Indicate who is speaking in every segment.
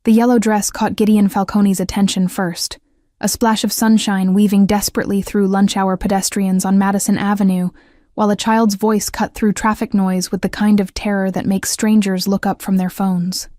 Speaker 1: The yellow dress caught Gideon Falcone's attention first. A splash of sunshine weaving desperately through lunch-hour pedestrians on Madison Avenue, while a child's voice cut through traffic noise with the kind of terror that makes strangers look up from their phones.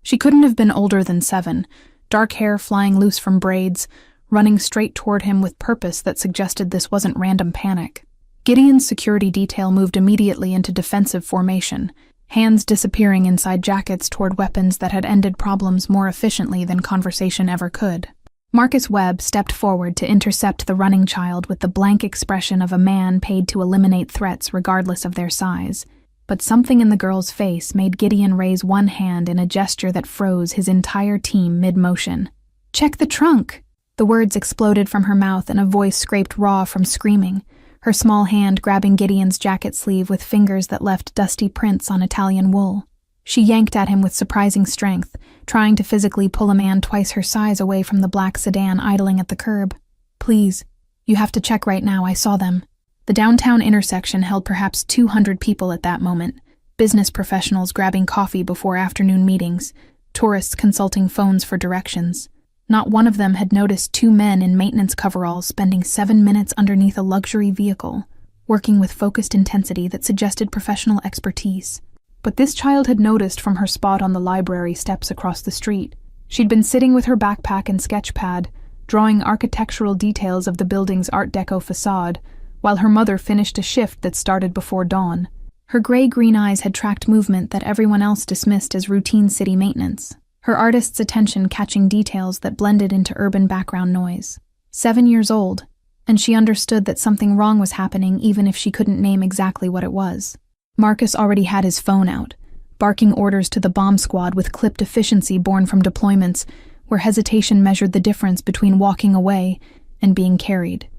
Speaker 1: She couldn't have been older than 7, dark hair flying loose from braids, running straight toward him with purpose that suggested this wasn't random panic. Gideon's security detail moved immediately into defensive formation, hands disappearing inside jackets toward weapons that had ended problems more efficiently than conversation ever could. Marcus Webb stepped forward to intercept the running child with the blank expression of a man paid to eliminate threats regardless of their size. But something in the girl's face made Gideon raise one hand in a gesture that froze his entire team mid-motion. "Check the trunk!" The words exploded from her mouth and a voice scraped raw from screaming, her small hand grabbing Gideon's jacket sleeve with fingers that left dusty prints on Italian wool. She yanked at him with surprising strength, trying to physically pull a man twice her size away from the black sedan idling at the curb. "Please, you have to check right now, I saw them." The downtown intersection held perhaps 200 people at that moment, business professionals grabbing coffee before afternoon meetings, tourists consulting phones for directions. Not one of them had noticed 2 men in maintenance coveralls spending 7 minutes underneath a luxury vehicle, working with focused intensity that suggested professional expertise. But this child had noticed from her spot on the library steps across the street. She'd been sitting with her backpack and sketch pad, drawing architectural details of the building's Art Deco facade, while her mother finished a shift that started before dawn. Her gray-green eyes had tracked movement that everyone else dismissed as routine city maintenance, her artist's attention catching details that blended into urban background noise. 7 years old, and she understood that something wrong was happening even if she couldn't name exactly what it was. Marcus already had his phone out, barking orders to the bomb squad with clipped efficiency born from deployments where hesitation measured the difference between walking away and being carried.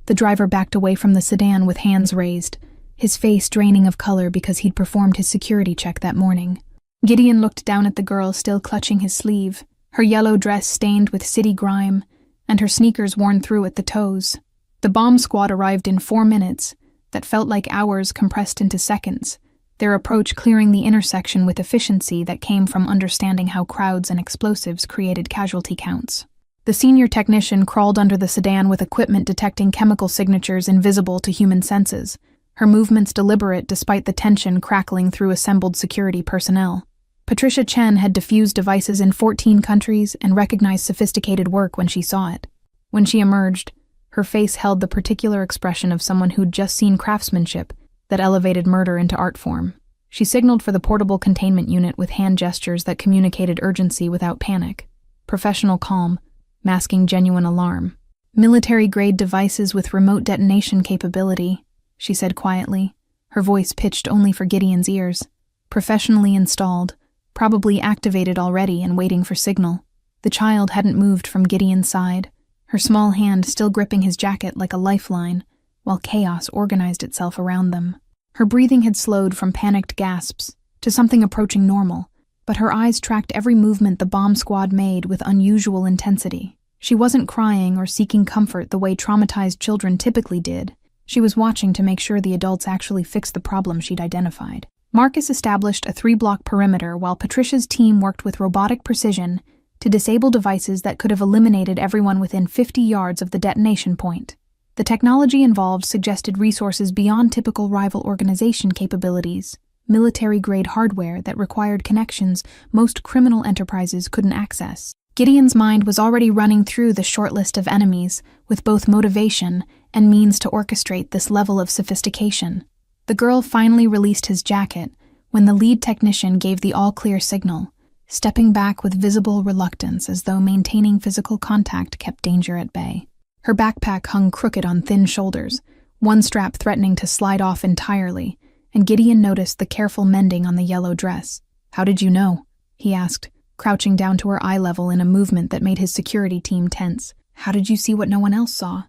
Speaker 1: The driver backed away from the sedan with hands raised, his face draining of color because he'd performed his security check that morning. Gideon looked down at the girl still clutching his sleeve, her yellow dress stained with city grime, and her sneakers worn through at the toes. The bomb squad arrived in 4 minutes, that felt like hours compressed into seconds, their approach clearing the intersection with efficiency that came from understanding how crowds and explosives created casualty counts. The senior technician crawled under the sedan with equipment detecting chemical signatures invisible to human senses, her movements deliberate despite the tension crackling through assembled security personnel. Patricia Chen had diffused devices in 14 countries and recognized sophisticated work when she saw it. When she emerged, her face held the particular expression of someone who'd just seen craftsmanship that elevated murder into art form. She signaled for the portable containment unit with hand gestures that communicated urgency without panic. Professional calm, masking genuine alarm. "Military-grade devices with remote detonation capability," she said quietly, her voice pitched only for Gideon's ears. "Professionally installed, probably activated already and waiting for signal." The child hadn't moved from Gideon's side, her small hand still gripping his jacket like a lifeline, while chaos organized itself around them. Her breathing had slowed from panicked gasps to something approaching normal, but her eyes tracked every movement the bomb squad made with unusual intensity. She wasn't crying or seeking comfort the way traumatized children typically did. She was watching to make sure the adults actually fixed the problem she'd identified. Marcus established a 3-block perimeter while Patricia's team worked with robotic precision to disable devices that could have eliminated everyone within 50 yards of the detonation point. The technology involved suggested resources beyond typical rival organization capabilities, military-grade hardware that required connections most criminal enterprises couldn't access. Gideon's mind was already running through the short list of enemies, with both motivation and means to orchestrate this level of sophistication. The girl finally released his jacket when the lead technician gave the all-clear signal, stepping back with visible reluctance as though maintaining physical contact kept danger at bay. Her backpack hung crooked on thin shoulders, one strap threatening to slide off entirely, and Gideon noticed the careful mending on the yellow dress. "How did you know?" he asked, crouching down to her eye level in a movement that made his security team tense. "How did you see what no one else saw?"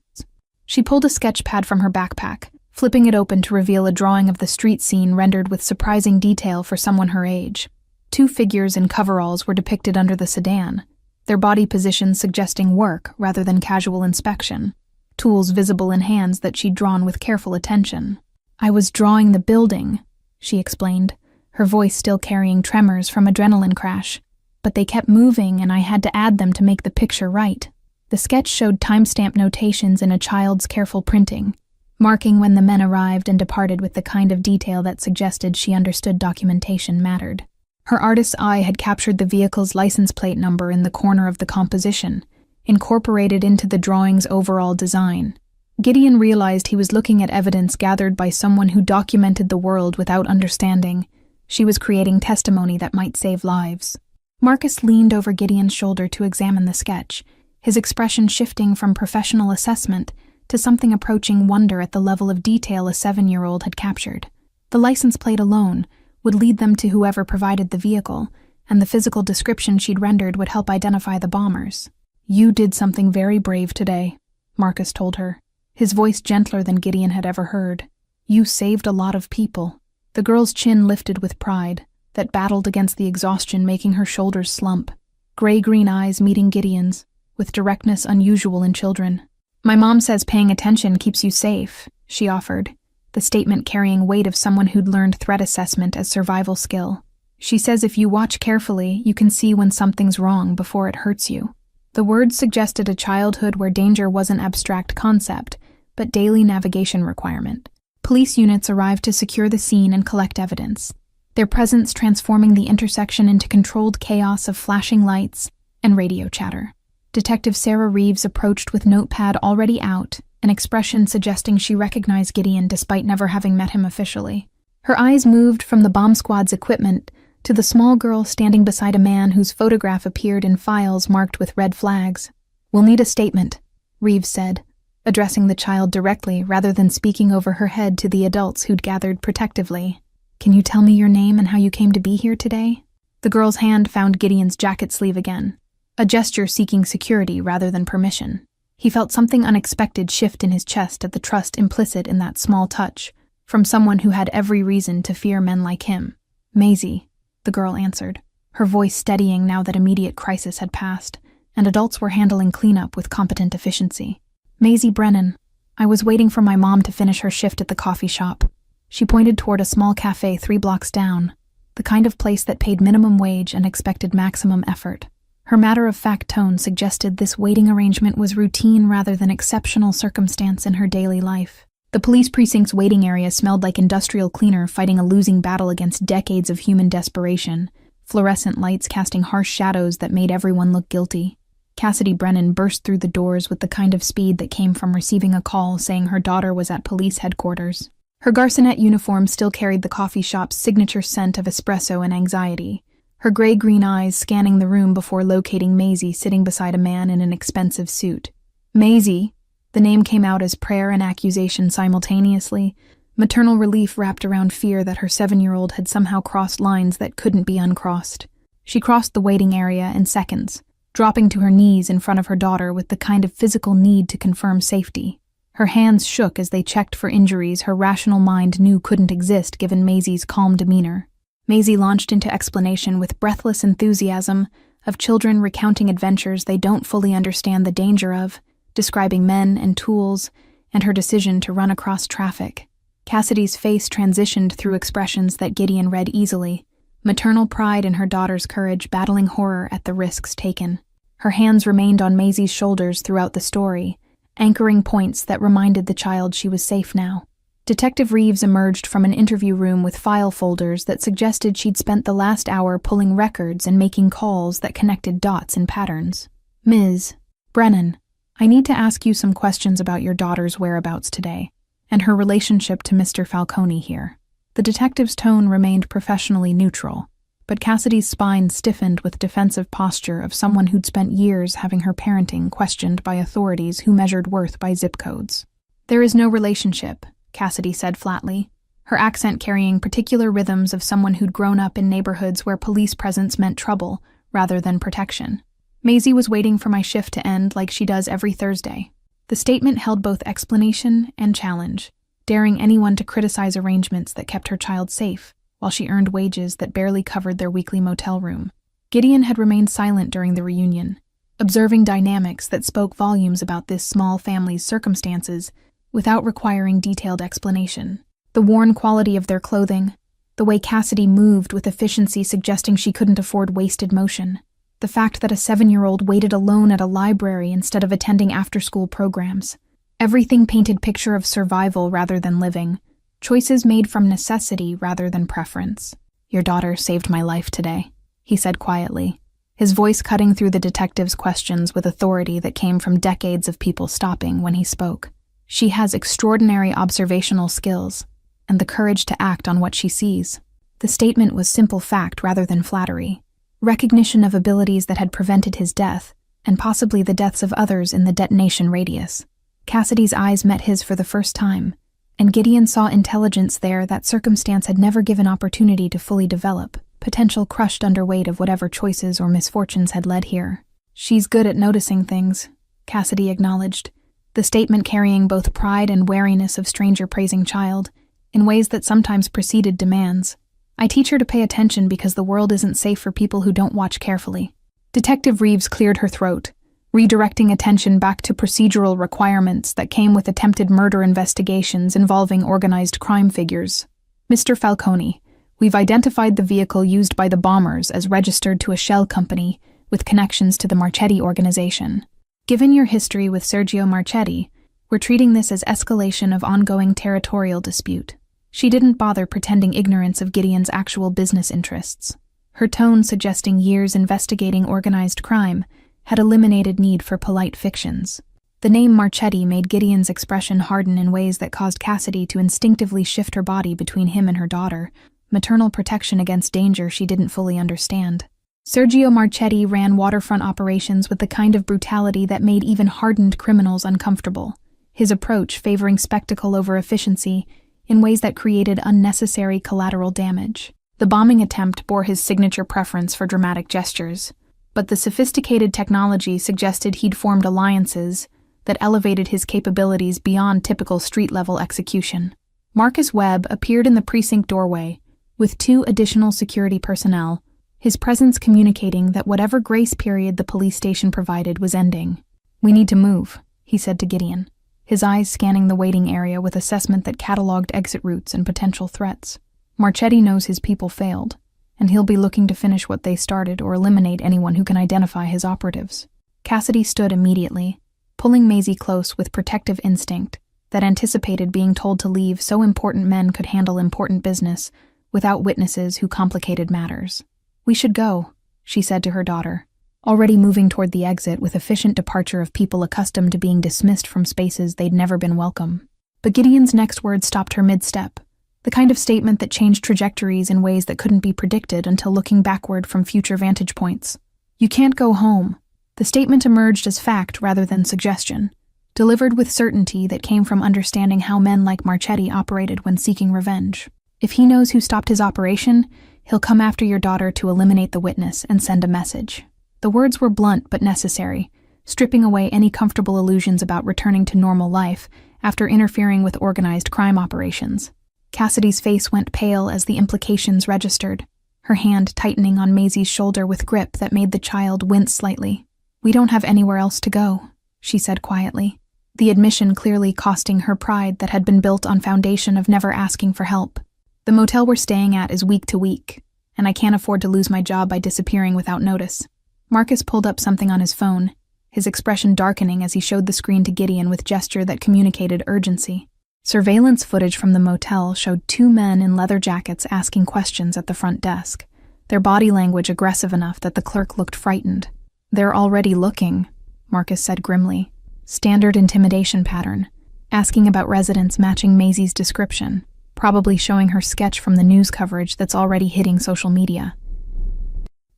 Speaker 1: She pulled a sketch pad from her backpack, flipping it open to reveal a drawing of the street scene rendered with surprising detail for someone her age. 2 figures in coveralls were depicted under the sedan, their body positions suggesting work rather than casual inspection, tools visible in hands that she'd drawn with careful attention. "I was drawing the building," she explained, her voice still carrying tremors from adrenaline crash. but they kept moving and I had to add them to make the picture right. The sketch showed timestamp notations in a child's careful printing, marking when the men arrived and departed with the kind of detail that suggested she understood documentation mattered. Her artist's eye had captured the vehicle's license plate number in the corner of the composition, incorporated into the drawing's overall design. Gideon realized he was looking at evidence gathered by someone who documented the world without understanding. She was creating testimony that might save lives. Marcus leaned over Gideon's shoulder to examine the sketch, his expression shifting from professional assessment to something approaching wonder at the level of detail a 7-year-old had captured. The license plate alone would lead them to whoever provided the vehicle, and the physical description she'd rendered would help identify the bombers. "You did something very brave today," Marcus told her, his voice gentler than Gideon had ever heard. "You saved a lot of people." The girl's chin lifted with pride that battled against the exhaustion making her shoulders slump. Gray-green eyes meeting Gideon's, with directness unusual in children. "My mom says paying attention keeps you safe," she offered, the statement carrying weight of someone who'd learned threat assessment as survival skill. "She says if you watch carefully, you can see when something's wrong before it hurts you." The words suggested a childhood where danger was an abstract concept, but daily navigation requirement. Police units arrived to secure the scene and collect evidence, their presence transforming the intersection into controlled chaos of flashing lights and radio chatter. Detective Sarah Reeves approached with notepad already out, an expression suggesting she recognized Gideon despite never having met him officially. Her eyes moved from the bomb squad's equipment to the small girl standing beside a man whose photograph appeared in files marked with red flags. "We'll need a statement," Reeves said, addressing the child directly rather than speaking over her head to the adults who'd gathered protectively. "Can you tell me your name and how you came to be here today?" The girl's hand found Gideon's jacket sleeve again, a gesture seeking security rather than permission. He felt something unexpected shift in his chest at the trust implicit in that small touch, from someone who had every reason to fear men like him. "Maisie," the girl answered, her voice steadying now that immediate crisis had passed, and adults were handling cleanup with competent efficiency. "Maisie Brennan. I was waiting for my mom to finish her shift at the coffee shop." She pointed toward a small cafe 3 blocks down, the kind of place that paid minimum wage and expected maximum effort. Her matter-of-fact tone suggested this waiting arrangement was routine rather than exceptional circumstance in her daily life. The police precinct's waiting area smelled like industrial cleaner fighting a losing battle against decades of human desperation, fluorescent lights casting harsh shadows that made everyone look guilty. Cassidy Brennan burst through the doors with the kind of speed that came from receiving a call saying her daughter was at police headquarters. Her garçonette uniform still carried the coffee shop's signature scent of espresso and anxiety, her gray-green eyes scanning the room before locating Maisie sitting beside a man in an expensive suit. "Maisie," the name came out as prayer and accusation simultaneously, maternal relief wrapped around fear that her 7-year-old had somehow crossed lines that couldn't be uncrossed. She crossed the waiting area in seconds, dropping to her knees in front of her daughter with the kind of physical need to confirm safety. Her hands shook as they checked for injuries her rational mind knew couldn't exist given Maisie's calm demeanor. Maisie launched into explanation with breathless enthusiasm of children recounting adventures they don't fully understand the danger of, describing men and tools, and her decision to run across traffic. Cassidy's face transitioned through expressions that Gideon read easily, maternal pride in her daughter's courage battling horror at the risks taken. Her hands remained on Maisie's shoulders throughout the story, anchoring points that reminded the child she was safe now. Detective Reeves emerged from an interview room with file folders that suggested she'd spent the last hour pulling records and making calls that connected dots and patterns. "Ms. Brennan, I need to ask you some questions about your daughter's whereabouts today, and her relationship to Mr. Falcone here." The detective's tone remained professionally neutral, but Cassidy's spine stiffened with defensive posture of someone who'd spent years having her parenting questioned by authorities who measured worth by zip codes. "There is no relationship," Cassidy said flatly, her accent carrying particular rhythms of someone who'd grown up in neighborhoods where police presence meant trouble rather than protection. "Maisie was waiting for my shift to end like she does every Thursday." The statement held both explanation and challenge, daring anyone to criticize arrangements that kept her child safe, while she earned wages that barely covered their weekly motel room. Gideon had remained silent during the reunion, observing dynamics that spoke volumes about this small family's circumstances without requiring detailed explanation. The worn quality of their clothing, the way Cassidy moved with efficiency suggesting she couldn't afford wasted motion, The fact that a 7-year-old waited alone at a library instead of attending after-school programs. Everything painted picture of survival rather than living. Choices made from necessity rather than preference. "Your daughter saved my life today," he said quietly, his voice cutting through the detective's questions with authority that came from decades of people stopping when he spoke. "She has extraordinary observational skills and the courage to act on what she sees." The statement was simple fact rather than flattery. Recognition of abilities that had prevented his death, and possibly the deaths of others in the detonation radius. Cassidy's eyes met his for the first time, and Gideon saw intelligence there that circumstance had never given opportunity to fully develop, potential crushed under weight of whatever choices or misfortunes had led here. "She's good at noticing things," Cassidy acknowledged, the statement carrying both pride and wariness of stranger-praising child, in ways that sometimes preceded demands. "I teach her to pay attention because the world isn't safe for people who don't watch carefully." Detective Reeves cleared her throat, redirecting attention back to procedural requirements that came with attempted murder investigations involving organized crime figures. "Mr. Falcone, we've identified the vehicle used by the bombers as registered to a shell company with connections to the Marchetti organization. Given your history with Sergio Marchetti, we're treating this as escalation of ongoing territorial dispute." She didn't bother pretending ignorance of Gideon's actual business interests. Her tone suggesting years investigating organized crime had eliminated need for polite fictions. The name Marchetti made Gideon's expression harden in ways that caused Cassidy to instinctively shift her body between him and her daughter, maternal protection against danger she didn't fully understand. Sergio Marchetti ran waterfront operations with the kind of brutality that made even hardened criminals uncomfortable, his approach favoring spectacle over efficiency in ways that created unnecessary collateral damage. The bombing attempt bore his signature preference for dramatic gestures, but the sophisticated technology suggested he'd formed alliances that elevated his capabilities beyond typical street-level execution. Marcus Webb appeared in the precinct doorway, with 2 additional security personnel, his presence communicating that whatever grace period the police station provided was ending. "We need to move," he said to Gideon, his eyes scanning the waiting area with assessment that cataloged exit routes and potential threats. "Marchetti knows his people failed, and he'll be looking to finish what they started or eliminate anyone who can identify his operatives." Cassidy stood immediately, pulling Maisie close with protective instinct that anticipated being told to leave so important men could handle important business without witnesses who complicated matters. "We should go," she said to her daughter, already moving toward the exit with efficient departure of people accustomed to being dismissed from spaces they'd never been welcome. But Gideon's next words stopped her mid-step, the kind of statement that changed trajectories in ways that couldn't be predicted until looking backward from future vantage points. "You can't go home." The statement emerged as fact rather than suggestion, delivered with certainty that came from understanding how men like Marchetti operated when seeking revenge. "If he knows who stopped his operation, he'll come after your daughter to eliminate the witness and send a message." The words were blunt but necessary, stripping away any comfortable illusions about returning to normal life after interfering with organized crime operations. Cassidy's face went pale as the implications registered, her hand tightening on Maisie's shoulder with grip that made the child wince slightly. "We don't have anywhere else to go," she said quietly, the admission clearly costing her pride that had been built on foundation of never asking for help. "The motel we're staying at is week to week, and I can't afford to lose my job by disappearing without notice." Marcus pulled up something on his phone, his expression darkening as he showed the screen to Gideon with gesture that communicated urgency. Surveillance footage from the motel showed 2 men in leather jackets asking questions at the front desk, their body language aggressive enough that the clerk looked frightened. "They're already looking," Marcus said grimly. Standard intimidation pattern, asking about residents matching Maisie's description, probably showing her sketch from the news coverage that's already hitting social media.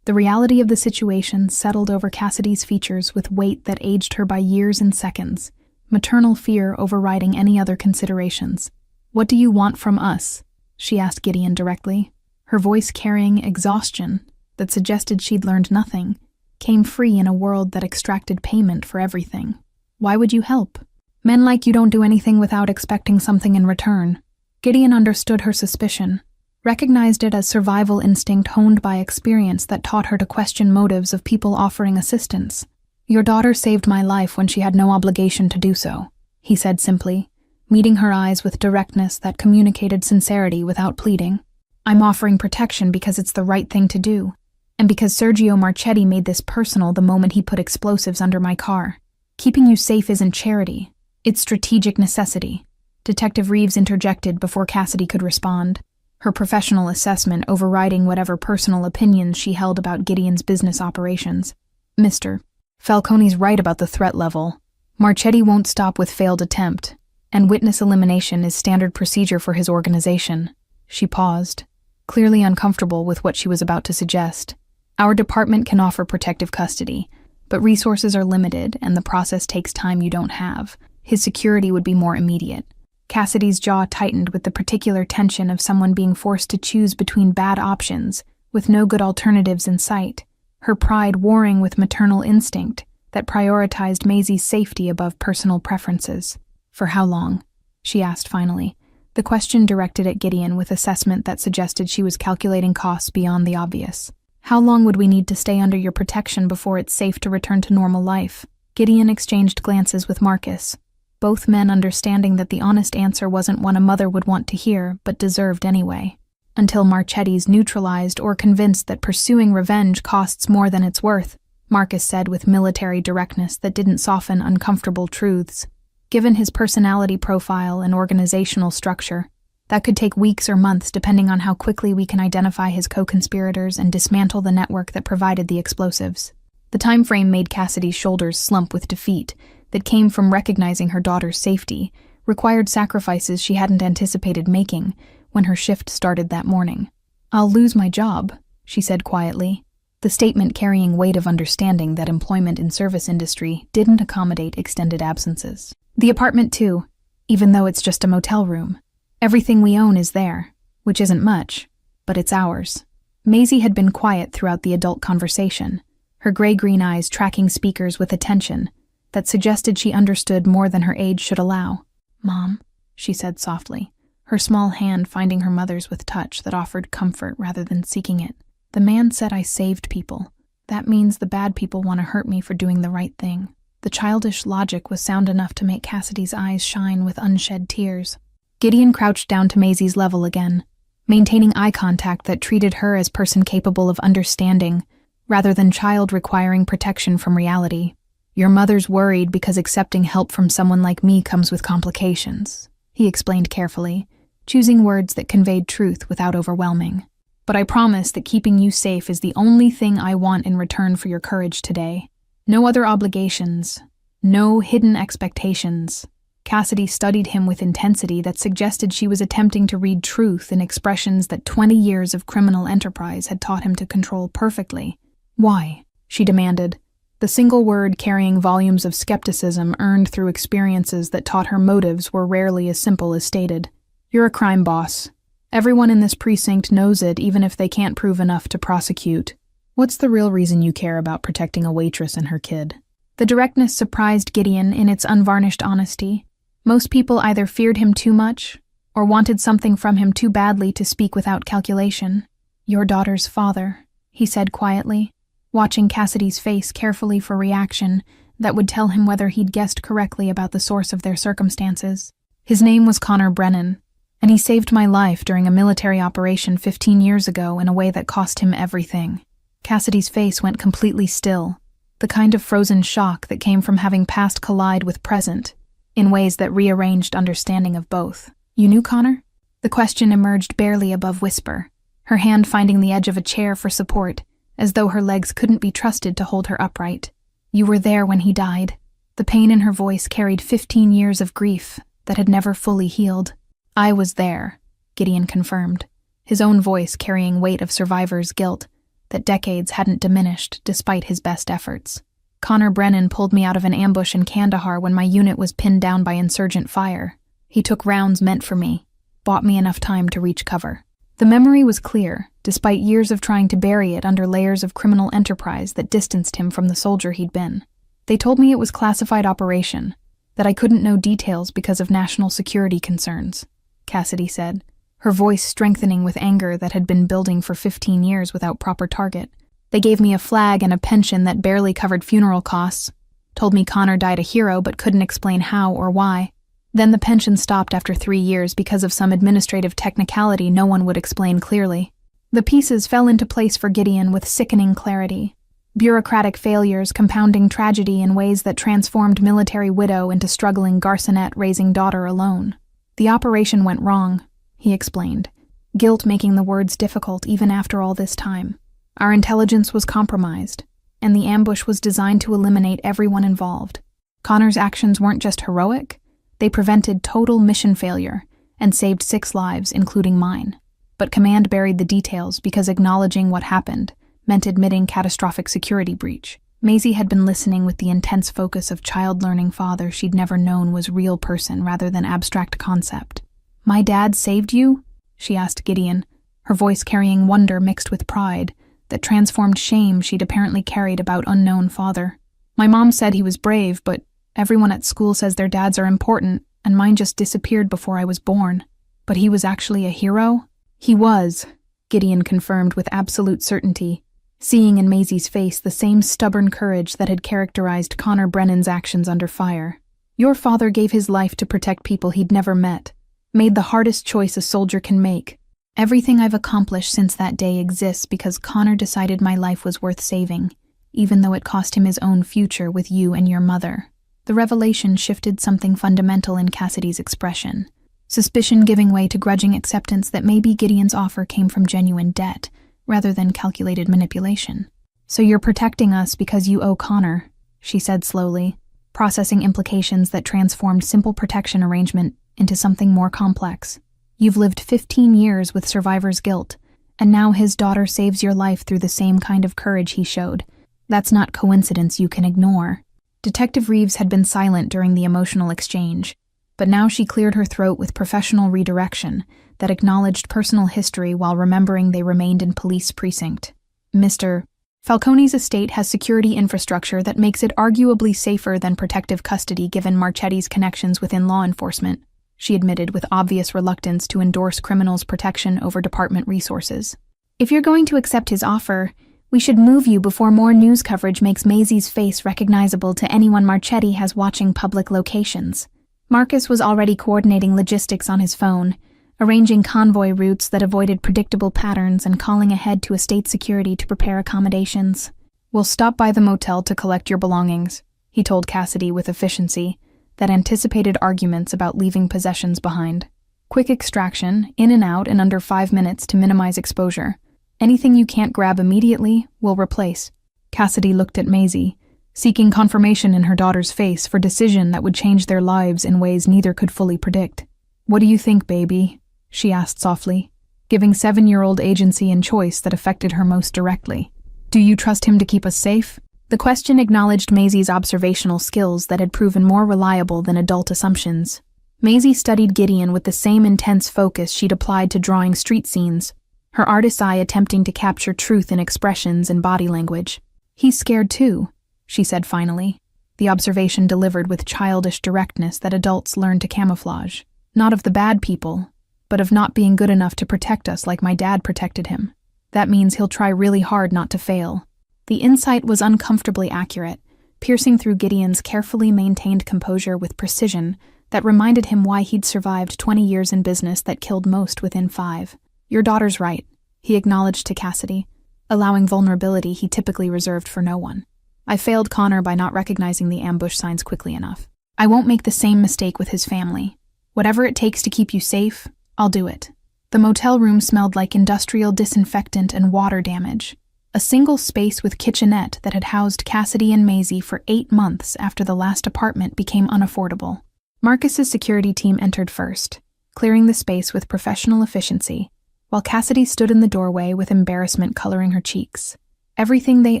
Speaker 1: The reality of the situation settled over Cassidy's features with weight that aged her by years and seconds, maternal fear overriding any other considerations. "What do you want from us?" she asked Gideon directly, her voice carrying exhaustion that suggested she'd learned nothing, came free in a world that extracted payment for everything. "Why would you help? Men like you don't do anything without expecting something in return." Gideon understood her suspicion, recognized it as survival instinct honed by experience that taught her to question motives of people offering assistance. "Your daughter saved my life when she had no obligation to do so," he said simply, meeting her eyes with directness that communicated sincerity without pleading. "I'm offering protection because it's the right thing to do. And because Sergio Marchetti made this personal the moment he put explosives under my car. Keeping you safe isn't charity. It's strategic necessity. Detective Reeves interjected before Cassidy could respond, her professional assessment overriding whatever personal opinions she held about Gideon's business operations. Mr. Falcone's right about the threat level. Marchetti won't stop with failed attempt, and witness elimination is standard procedure for his organization. She paused, clearly uncomfortable with what she was about to suggest. Our department can offer protective custody, but resources are limited and the process takes time you don't have. His security would be more immediate. Cassidy's jaw tightened with the particular tension of someone being forced to choose between bad options, with no good alternatives in sight, her pride warring with maternal instinct that prioritized Maisie's safety above personal preferences. For how long? She asked finally, the question directed at Gideon with assessment that suggested she was calculating costs beyond the obvious. How long would we need to stay under your protection before it's safe to return to normal life? Gideon exchanged glances with Marcus, both men understanding that the honest answer wasn't one a mother would want to hear, but deserved anyway. Until Marchetti's neutralized or convinced that pursuing revenge costs more than it's worth, Marcus said with military directness that didn't soften uncomfortable truths. Given his personality profile and organizational structure, that could take weeks or months depending on how quickly we can identify his co-conspirators and dismantle the network that provided the explosives. The time frame made Cassidy's shoulders slump with defeat that came from recognizing her daughter's safety, required sacrifices she hadn't anticipated making when her shift started that morning. I'll lose my job, she said quietly, the statement carrying weight of understanding that employment in service industry didn't accommodate extended absences. The apartment too, even though it's just a motel room. Everything we own is there, which isn't much, but it's ours. Maisie had been quiet throughout the adult conversation, her gray-green eyes tracking speakers with attention that suggested she understood more than her age should allow. Mom, she said softly, her small hand finding her mother's with touch that offered comfort rather than seeking it. The man said I saved people. That means the bad people want to hurt me for doing the right thing. The childish logic was sound enough to make Cassidy's eyes shine with unshed tears. Gideon crouched down to Maisie's level again, maintaining eye contact that treated her as person capable of understanding, rather than child requiring protection from reality. Your mother's worried because accepting help from someone like me comes with complications, he explained carefully, choosing words that conveyed truth without overwhelming. But I promise that keeping you safe is the only thing I want in return for your courage today. No other obligations, no hidden expectations. Cassidy studied him with intensity that suggested she was attempting to read truth in expressions that 20 years of criminal enterprise had taught him to control perfectly. Why? She demanded, the single word carrying volumes of skepticism earned through experiences that taught her motives were rarely as simple as stated. You're a crime boss. Everyone in this precinct knows it, even if they can't prove enough to prosecute. What's the real reason you care about protecting a waitress and her kid? The directness surprised Gideon in its unvarnished honesty. Most people either feared him too much or wanted something from him too badly to speak without calculation. Your daughter's father, he said quietly, watching Cassidy's face carefully for reaction that would tell him whether he'd guessed correctly about the source of their circumstances. His name was Connor Brennan, and he saved my life during a military operation 15 years ago in a way that cost him everything. Cassidy's face went completely still, the kind of frozen shock that came from having past collide with present, in ways that rearranged understanding of both. You knew Connor? The question emerged barely above whisper, her hand finding the edge of a chair for support, as though her legs couldn't be trusted to hold her upright. You were there when he died. The pain in her voice carried 15 years of grief that had never fully healed. I was there, Gideon confirmed, his own voice carrying weight of survivor's guilt that decades hadn't diminished despite his best efforts. Connor Brennan pulled me out of an ambush in Kandahar when my unit was pinned down by insurgent fire. He took rounds meant for me, bought me enough time to reach cover. The memory was clear, despite years of trying to bury it under layers of criminal enterprise that distanced him from the soldier he'd been. They told me it was classified operation, that I couldn't know details because of national security concerns, Cassidy said, her voice strengthening with anger that had been building for 15 years without proper target. They gave me a flag and a pension that barely covered funeral costs, told me Connor died a hero but couldn't explain how or why. Then the pension stopped after 3 years because of some administrative technicality no one would explain clearly. The pieces fell into place for Gideon with sickening clarity. Bureaucratic failures compounding tragedy in ways that transformed military widow into struggling garçonette raising daughter alone. The operation went wrong, he explained, guilt making the words difficult even after all this time. Our intelligence was compromised, and the ambush was designed to eliminate everyone involved. Connor's actions weren't just heroic, they prevented total mission failure and saved 6 lives, including mine. But command buried the details because acknowledging what happened meant admitting catastrophic security breach. Maisie had been listening with the intense focus of child-learning father she'd never known was real person rather than abstract concept. "My dad saved you?" she asked Gideon, her voice carrying wonder mixed with pride that transformed shame she'd apparently carried about unknown father. "My mom said he was brave, but everyone at school says their dads are important, and mine just disappeared before I was born. But he was actually a hero?" "He was," Gideon confirmed with absolute certainty, seeing in Maisie's face the same stubborn courage that had characterized Connor Brennan's actions under fire. "Your father gave his life to protect people he'd never met, made the hardest choice a soldier can make. Everything I've accomplished since that day exists because Connor decided my life was worth saving, even though it cost him his own future with you and your mother." The revelation shifted something fundamental in Cassidy's expression, suspicion giving way to grudging acceptance that maybe Gideon's offer came from genuine debt, rather than calculated manipulation. "So you're protecting us because you owe Connor," she said slowly, processing implications that transformed simple protection arrangement into something more complex. "You've lived 15 years with survivor's guilt, and now his daughter saves your life through the same kind of courage he showed. That's not coincidence you can ignore." Detective Reeves had been silent during the emotional exchange, but now she cleared her throat with professional redirection that acknowledged personal history while remembering they remained in police precinct. "Mr. Falcone's estate has security infrastructure that makes it arguably safer than protective custody given Marchetti's connections within law enforcement," she admitted with obvious reluctance to endorse criminals' protection over department resources. "If you're going to accept his offer, we should move you before more news coverage makes Maisie's face recognizable to anyone Marchetti has watching public locations." Marcus was already coordinating logistics on his phone, arranging convoy routes that avoided predictable patterns and calling ahead to estate security to prepare accommodations. "We'll stop by the motel to collect your belongings," he told Cassidy with efficiency that anticipated arguments about leaving possessions behind. "Quick extraction, in and out in under 5 minutes to minimize exposure. Anything you can't grab immediately, we'll replace." Cassidy looked at Maisie, seeking confirmation in her daughter's face for decision that would change their lives in ways neither could fully predict. "What do you think, baby?" she asked softly, giving 7-year-old agency and choice that affected her most directly. "Do you trust him to keep us safe?" The question acknowledged Maisie's observational skills that had proven more reliable than adult assumptions. Maisie studied Gideon with the same intense focus she'd applied to drawing street scenes, her artist's eye attempting to capture truth in expressions and body language. "He's scared too," she said finally, the observation delivered with childish directness that adults learn to camouflage. "Not of the bad people, but of not being good enough to protect us like my dad protected him. That means he'll try really hard not to fail." The insight was uncomfortably accurate, piercing through Gideon's carefully maintained composure with precision that reminded him why he'd survived 20 years in business that killed most within 5. "Your daughter's right," he acknowledged to Cassidy, allowing vulnerability he typically reserved for no one. "I failed Connor by not recognizing the ambush signs quickly enough. I won't make the same mistake with his family. Whatever it takes to keep you safe, I'll do it." The motel room smelled like industrial disinfectant and water damage, a single space with kitchenette that had housed Cassidy and Maisie for 8 months after the last apartment became unaffordable. Marcus's security team entered first, clearing the space with professional efficiency, while Cassidy stood in the doorway with embarrassment coloring her cheeks. Everything they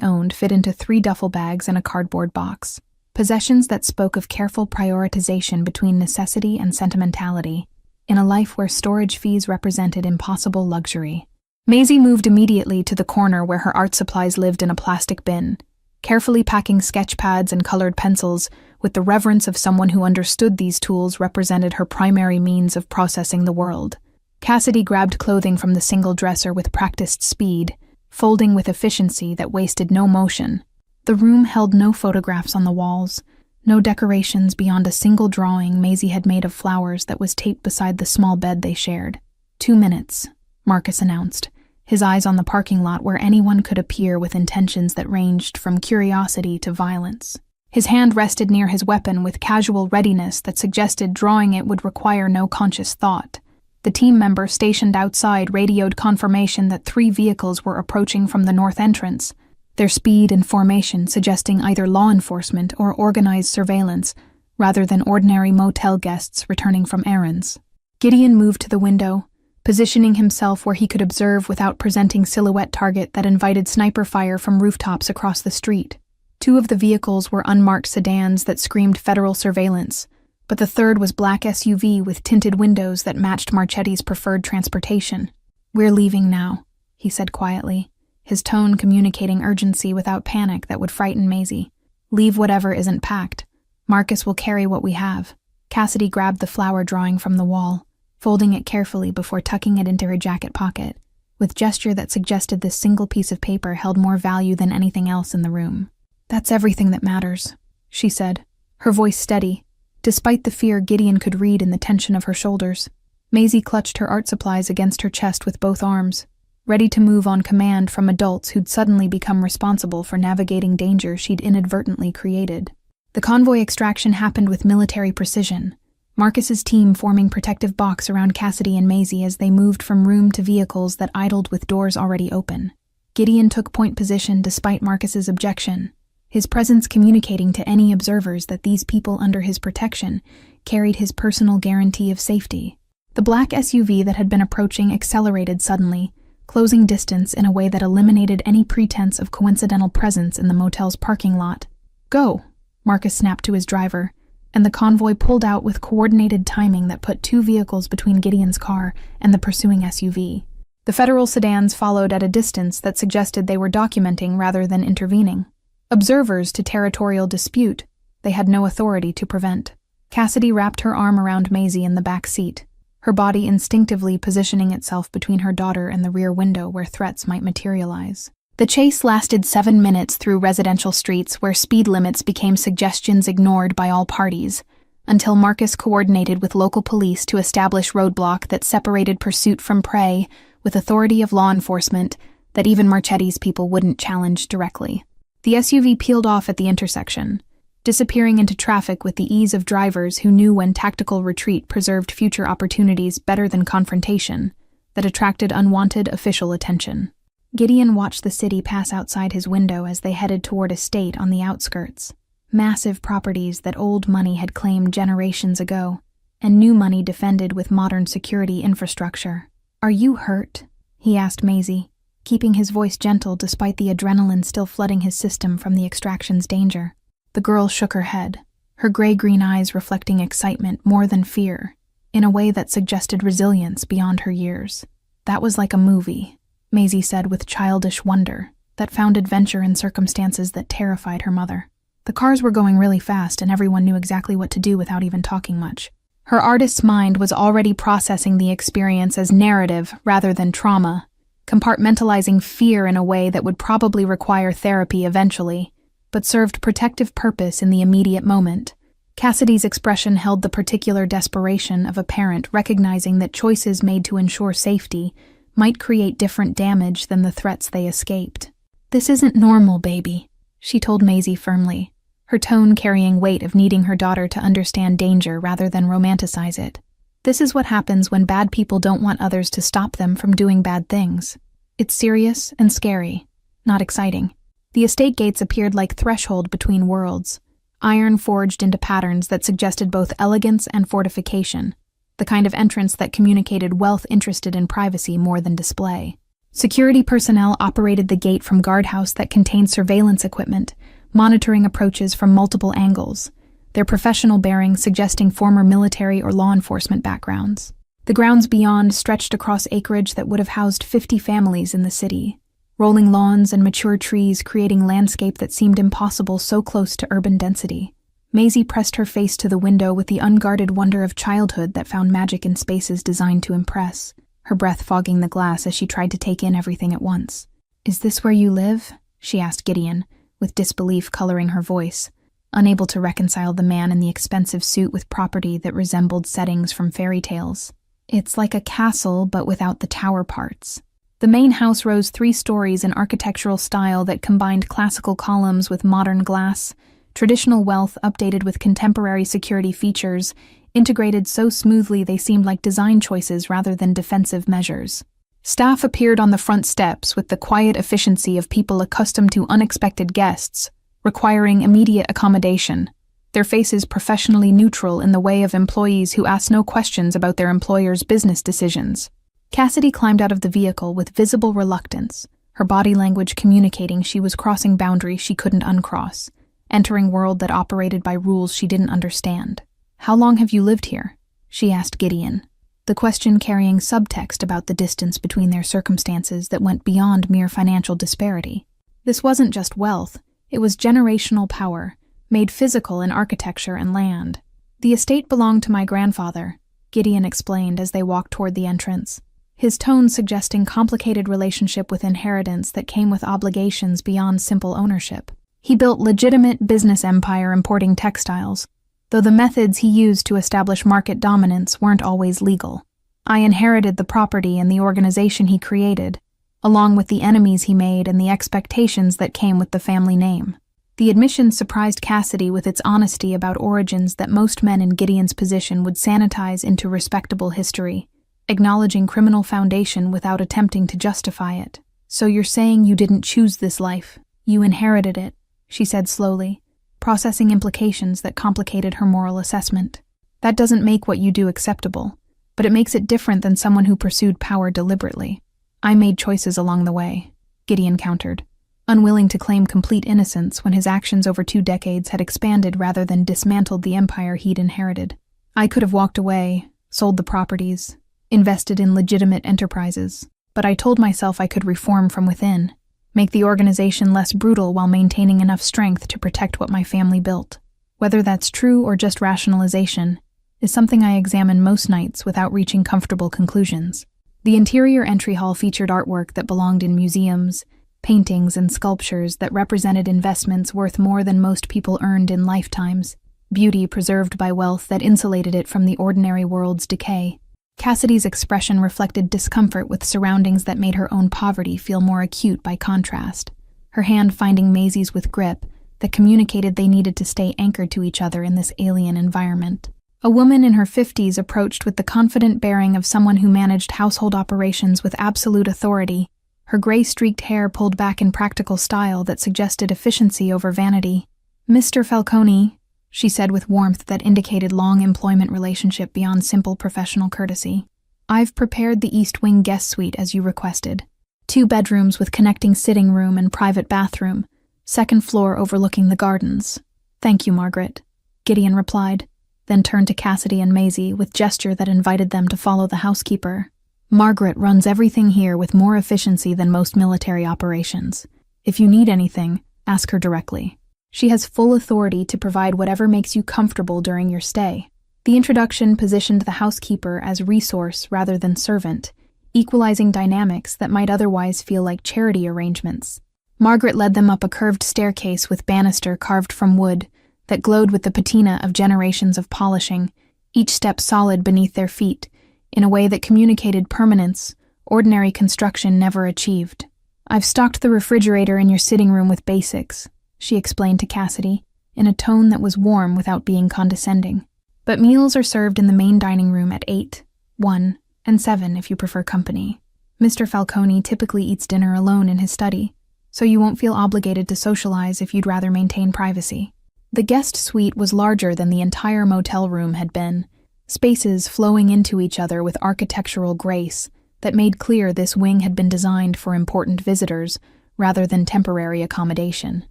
Speaker 1: owned fit into 3 duffel bags and a cardboard box, possessions that spoke of careful prioritization between necessity and sentimentality, in a life where storage fees represented impossible luxury. Maisie moved immediately to the corner where her art supplies lived in a plastic bin, carefully packing sketch pads and colored pencils with the reverence of someone who understood these tools represented her primary means of processing the world. Cassidy grabbed clothing from the single dresser with practiced speed, folding with efficiency that wasted no motion. The room held no photographs on the walls, no decorations beyond a single drawing Maisie had made of flowers that was taped beside the small bed they shared. 2 minutes, Marcus announced, his eyes on the parking lot where anyone could appear with intentions that ranged from curiosity to violence. His hand rested near his weapon with casual readiness that suggested drawing it would require no conscious thought. The team member stationed outside radioed confirmation that 3 vehicles were approaching from the north entrance, their speed and formation suggesting either law enforcement or organized surveillance, rather than ordinary motel guests returning from errands. Gideon moved to the window, positioning himself where he could observe without presenting silhouette target that invited sniper fire from rooftops across the street. 2 of the vehicles were unmarked sedans that screamed federal surveillance, but the third was black SUV with tinted windows that matched Marchetti's preferred transportation. "We're leaving now," he said quietly, his tone communicating urgency without panic that would frighten Maisie. "Leave whatever isn't packed. Marcus will carry what we have." Cassidy grabbed the flower drawing from the wall, folding it carefully before tucking it into her jacket pocket, with gesture that suggested this single piece of paper held more value than anything else in the room. "That's everything that matters," she said, her voice steady, despite the fear Gideon could read in the tension of her shoulders. Maisie clutched her art supplies against her chest with both arms, ready to move on command from adults who'd suddenly become responsible for navigating danger she'd inadvertently created. The convoy extraction happened with military precision, Marcus's team forming protective box around Cassidy and Maisie as they moved from room to vehicles that idled with doors already open. Gideon took point position despite Marcus's objection, his presence communicating to any observers that these people under his protection carried his personal guarantee of safety. The black SUV that had been approaching accelerated suddenly, closing distance in a way that eliminated any pretense of coincidental presence in the motel's parking lot. "Go," Marcus snapped to his driver, and the convoy pulled out with coordinated timing that put 2 vehicles between Gideon's car and the pursuing SUV. The federal sedans followed at a distance that suggested they were documenting rather than intervening. Observers to territorial dispute, they had no authority to prevent. Cassidy wrapped her arm around Maisie in the back seat, her body instinctively positioning itself between her daughter and the rear window where threats might materialize. The chase lasted 7 minutes through residential streets where speed limits became suggestions ignored by all parties, until Marcus coordinated with local police to establish roadblock that separated pursuit from prey with authority of law enforcement that even Marchetti's people wouldn't challenge directly. The SUV peeled off at the intersection, disappearing into traffic with the ease of drivers who knew when tactical retreat preserved future opportunities better than confrontation, that attracted unwanted official attention. Gideon watched the city pass outside his window as they headed toward a state on the outskirts, massive properties that old money had claimed generations ago, and new money defended with modern security infrastructure. "Are you hurt?" he asked Maisie, keeping his voice gentle despite the adrenaline still flooding his system from the extraction's danger. The girl shook her head, her gray-green eyes reflecting excitement more than fear, in a way that suggested resilience beyond her years. "That was like a movie," Maisie said with childish wonder that found adventure in circumstances that terrified her mother. The cars were going really fast and everyone knew exactly what to do without even talking much. Her artist's mind was already processing the experience as narrative rather than trauma, compartmentalizing fear in a way that would probably require therapy eventually, but served protective purpose in the immediate moment. Cassidy's expression held the particular desperation of a parent recognizing that choices made to ensure safety might create different damage than the threats they escaped. "This isn't normal, baby," she told Maisie firmly, her tone carrying weight of needing her daughter to understand danger rather than romanticize it. "This is what happens when bad people don't want others to stop them from doing bad things. It's serious and scary, not exciting." The estate gates appeared like threshold between worlds, iron forged into patterns that suggested both elegance and fortification, the kind of entrance that communicated wealth interested in privacy more than display. Security personnel operated the gate from guardhouse that contained surveillance equipment, monitoring approaches from multiple angles, their professional bearing suggesting former military or law enforcement backgrounds. The grounds beyond stretched across acreage that would have housed 50 families in the city, rolling lawns and mature trees creating landscape that seemed impossible so close to urban density. Maisie pressed her face to the window with the unguarded wonder of childhood that found magic in spaces designed to impress, her breath fogging the glass as she tried to take in everything at once. "Is this where you live?" she asked Gideon, with disbelief coloring her voice, unable to reconcile the man in the expensive suit with property that resembled settings from fairy tales. "It's like a castle, but without the tower parts." The main house rose 3 stories in architectural style that combined classical columns with modern glass, traditional wealth updated with contemporary security features, integrated so smoothly they seemed like design choices rather than defensive measures. Staff appeared on the front steps with the quiet efficiency of people accustomed to unexpected guests, requiring immediate accommodation, their faces professionally neutral in the way of employees who asked no questions about their employer's business decisions. Cassidy climbed out of the vehicle with visible reluctance, her body language communicating she was crossing boundaries she couldn't uncross, entering world that operated by rules she didn't understand. "How long have you lived here?" she asked Gideon, the question carrying subtext about the distance between their circumstances that went beyond mere financial disparity. This wasn't just wealth, it was generational power, made physical in architecture and land. "The estate belonged to my grandfather," Gideon explained as they walked toward the entrance, his tone suggesting complicated relationship with inheritance that came with obligations beyond simple ownership. He built legitimate business empire importing textiles, though the methods he used to establish market dominance weren't always legal. "I inherited the property and the organization he created, along with the enemies he made and the expectations that came with the family name." The admission surprised Cassidy with its honesty about origins that most men in Gideon's position would sanitize into respectable history, acknowledging criminal foundation without attempting to justify it. "So you're saying you didn't choose this life, you inherited it," she said slowly, processing implications that complicated her moral assessment. "That doesn't make what you do acceptable, but it makes it different than someone who pursued power deliberately." "I made choices along the way," Gideon countered, unwilling to claim complete innocence when his actions over 2 decades had expanded rather than dismantled the empire he'd inherited. "I could have walked away, sold the properties, invested in legitimate enterprises, but I told myself I could reform from within, make the organization less brutal while maintaining enough strength to protect what my family built. Whether that's true or just rationalization is something I examine most nights without reaching comfortable conclusions." The interior entry hall featured artwork that belonged in museums, paintings and sculptures that represented investments worth more than most people earned in lifetimes, beauty preserved by wealth that insulated it from the ordinary world's decay. Cassidy's expression reflected discomfort with surroundings that made her own poverty feel more acute by contrast, her hand finding Maisie's with grip that communicated they needed to stay anchored to each other in this alien environment. A woman in her 50s approached with the confident bearing of someone who managed household operations with absolute authority, her gray-streaked hair pulled back in practical style that suggested efficiency over vanity. "Mr. Falcone," she said with warmth that indicated long employment relationship beyond simple professional courtesy, "I've prepared the East Wing guest suite as you requested. 2 bedrooms with connecting sitting room and private bathroom, 2nd floor overlooking the gardens." "Thank you, Margaret," Gideon replied, then turned to Cassidy and Maisie with gesture that invited them to follow the housekeeper. "Margaret runs everything here with more efficiency than most military operations. If you need anything, ask her directly. She has full authority to provide whatever makes you comfortable during your stay." The introduction positioned the housekeeper as resource rather than servant, equalizing dynamics that might otherwise feel like charity arrangements. Margaret led them up a curved staircase with banister carved from wood that glowed with the patina of generations of polishing, each step solid beneath their feet, in a way that communicated permanence ordinary construction never achieved. "I've stocked the refrigerator in your sitting room with basics," she explained to Cassidy, in a tone that was warm without being condescending. "But meals are served in the main dining room at 8, 1, and 7 if you prefer company. Mr. Falcone typically eats dinner alone in his study, so you won't feel obligated to socialize if you'd rather maintain privacy." The guest suite was larger than the entire motel room had been, spaces flowing into each other with architectural grace that made clear this wing had been designed for important visitors rather than temporary accommodation.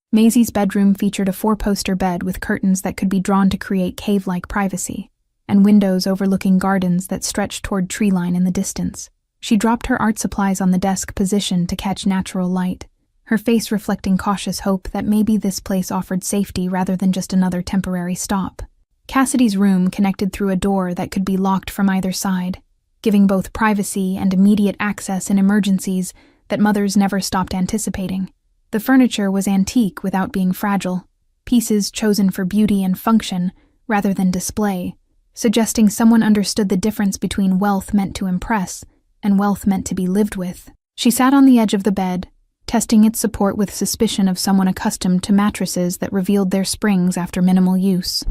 Speaker 1: Maisie's bedroom featured a 4-poster bed with curtains that could be drawn to create cave-like privacy, and windows overlooking gardens that stretched toward tree line in the distance. She dropped her art supplies on the desk position to catch natural light, her face reflecting cautious hope that maybe this place offered safety rather than just another temporary stop. Cassidy's room connected through a door that could be locked from either side, giving both privacy and immediate access in emergencies that mothers never stopped anticipating. The furniture was antique without being fragile, pieces chosen for beauty and function rather than display, suggesting someone understood the difference between wealth meant to impress and wealth meant to be lived with. She sat on the edge of the bed, testing its support with suspicion of someone accustomed to mattresses that revealed their springs after minimal use.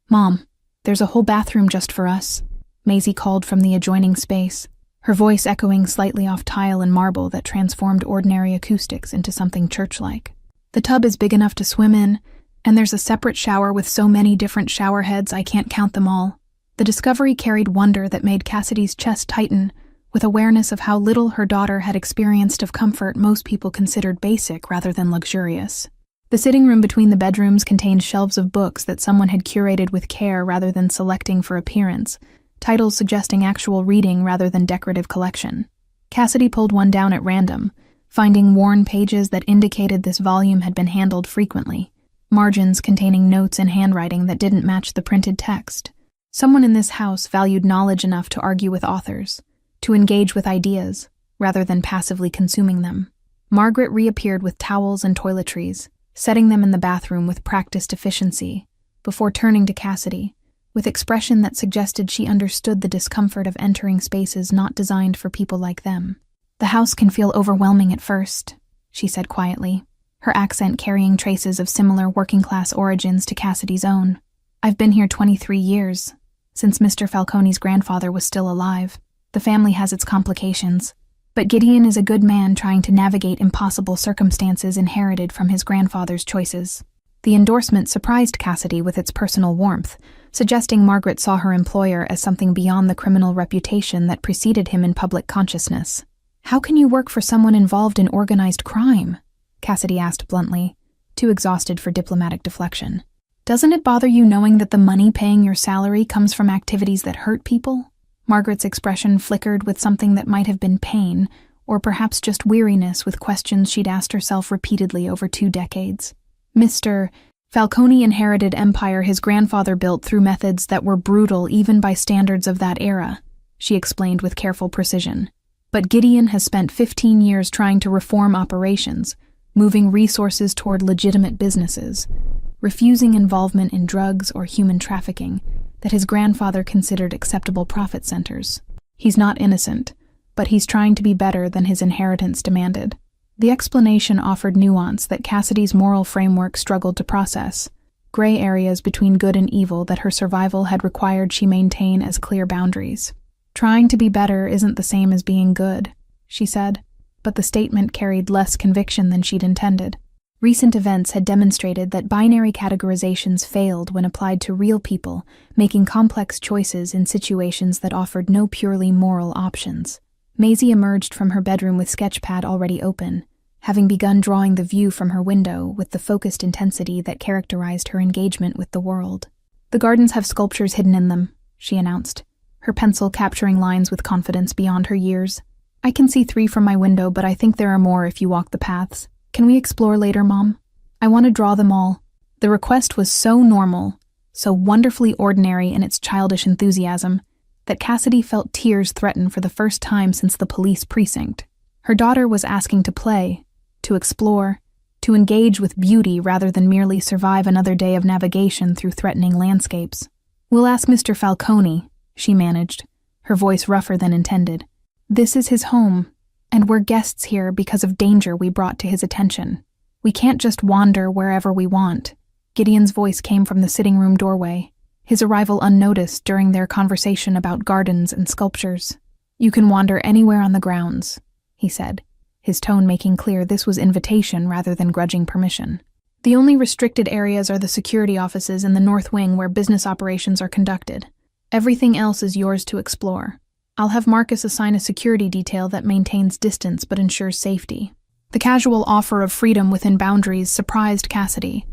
Speaker 1: "Mom, there's a whole bathroom just for us," Maisie called from the adjoining space, her voice echoing slightly off tile and marble that transformed ordinary acoustics into something church-like. "The tub is big enough to swim in, and there's a separate shower with so many different shower heads I can't count them all." The discovery carried wonder that made Cassidy's chest tighten, with awareness of how little her daughter had experienced of comfort most people considered basic rather than luxurious. The sitting room between the bedrooms contained shelves of books that someone had curated with care rather than selecting for appearance, titles suggesting actual reading rather than decorative collection. Cassidy pulled one down at random, finding worn pages that indicated this volume had been handled frequently, margins containing notes in handwriting that didn't match the printed text. Someone in this house valued knowledge enough to argue with authors, to engage with ideas, rather than passively consuming them. Margaret reappeared with towels and toiletries, setting them in the bathroom with practiced efficiency, before turning to Cassidy, with expression that suggested she understood the discomfort of entering spaces not designed for people like them. "The house can feel overwhelming at first," she said quietly, her accent carrying traces of similar working-class origins to Cassidy's own. "I've been here 23 years, since Mr. Falcone's grandfather was still alive. The family has its complications, but Gideon is a good man trying to navigate impossible circumstances inherited from his grandfather's choices." The endorsement surprised Cassidy with its personal warmth, suggesting Margaret saw her employer as something beyond the criminal reputation that preceded him in public consciousness. "How can you work for someone involved in organized crime?" Cassidy asked bluntly, too exhausted for diplomatic deflection. "Doesn't it bother you knowing that the money paying your salary comes from activities that hurt people?" Margaret's expression flickered with something that might have been pain, or perhaps just weariness with questions she'd asked herself repeatedly over 2 decades. Mr. Falcone inherited empire his grandfather built through methods that were brutal even by standards of that era, she explained with careful precision. But Gideon has spent 15 years trying to reform operations, moving resources toward legitimate businesses, refusing involvement in drugs or human trafficking that his grandfather considered acceptable profit centers. He's not innocent, but he's trying to be better than his inheritance demanded. The explanation offered nuance that Cassidy's moral framework struggled to process, gray areas between good and evil that her survival had required she maintain as clear boundaries. "Trying to be better isn't the same as being good," she said, but the statement carried less conviction than she'd intended. Recent events had demonstrated that binary categorizations failed when applied to real people, making complex choices in situations that offered no purely moral options. Maisie emerged from her bedroom with sketchpad already open, having begun drawing the view from her window with the focused intensity that characterized her engagement with the world. "The gardens have sculptures hidden in them," she announced, her pencil capturing lines with confidence beyond her years. "I can see 3 from my window, but I think there are more if you walk the paths. Can we explore later, Mom? I want to draw them all." The request was so normal, so wonderfully ordinary in its childish enthusiasm, that Cassidy felt tears threaten for the first time since the police precinct. Her daughter was asking to play, to explore, to engage with beauty rather than merely survive another day of navigation through threatening landscapes. "We'll ask Mr. Falcone," she managed, her voice rougher than intended. "This is his home, and we're guests here because of danger we brought to his attention. We can't just wander wherever we want." Gideon's voice came from the sitting room doorway, his arrival unnoticed during their conversation about gardens and sculptures. "You can wander anywhere on the grounds," he said, his tone making clear this was invitation rather than grudging permission. "The only restricted areas are the security offices in the north wing where business operations are conducted. Everything else is yours to explore. I'll have Marcus assign a security detail that maintains distance but ensures safety." The casual offer of freedom within boundaries surprised Cassidy,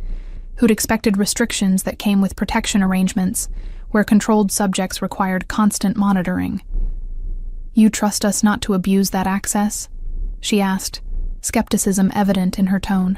Speaker 1: who'd expected restrictions that came with protection arrangements, where controlled subjects required constant monitoring. "You trust us not to abuse that access?" she asked, skepticism evident in her tone.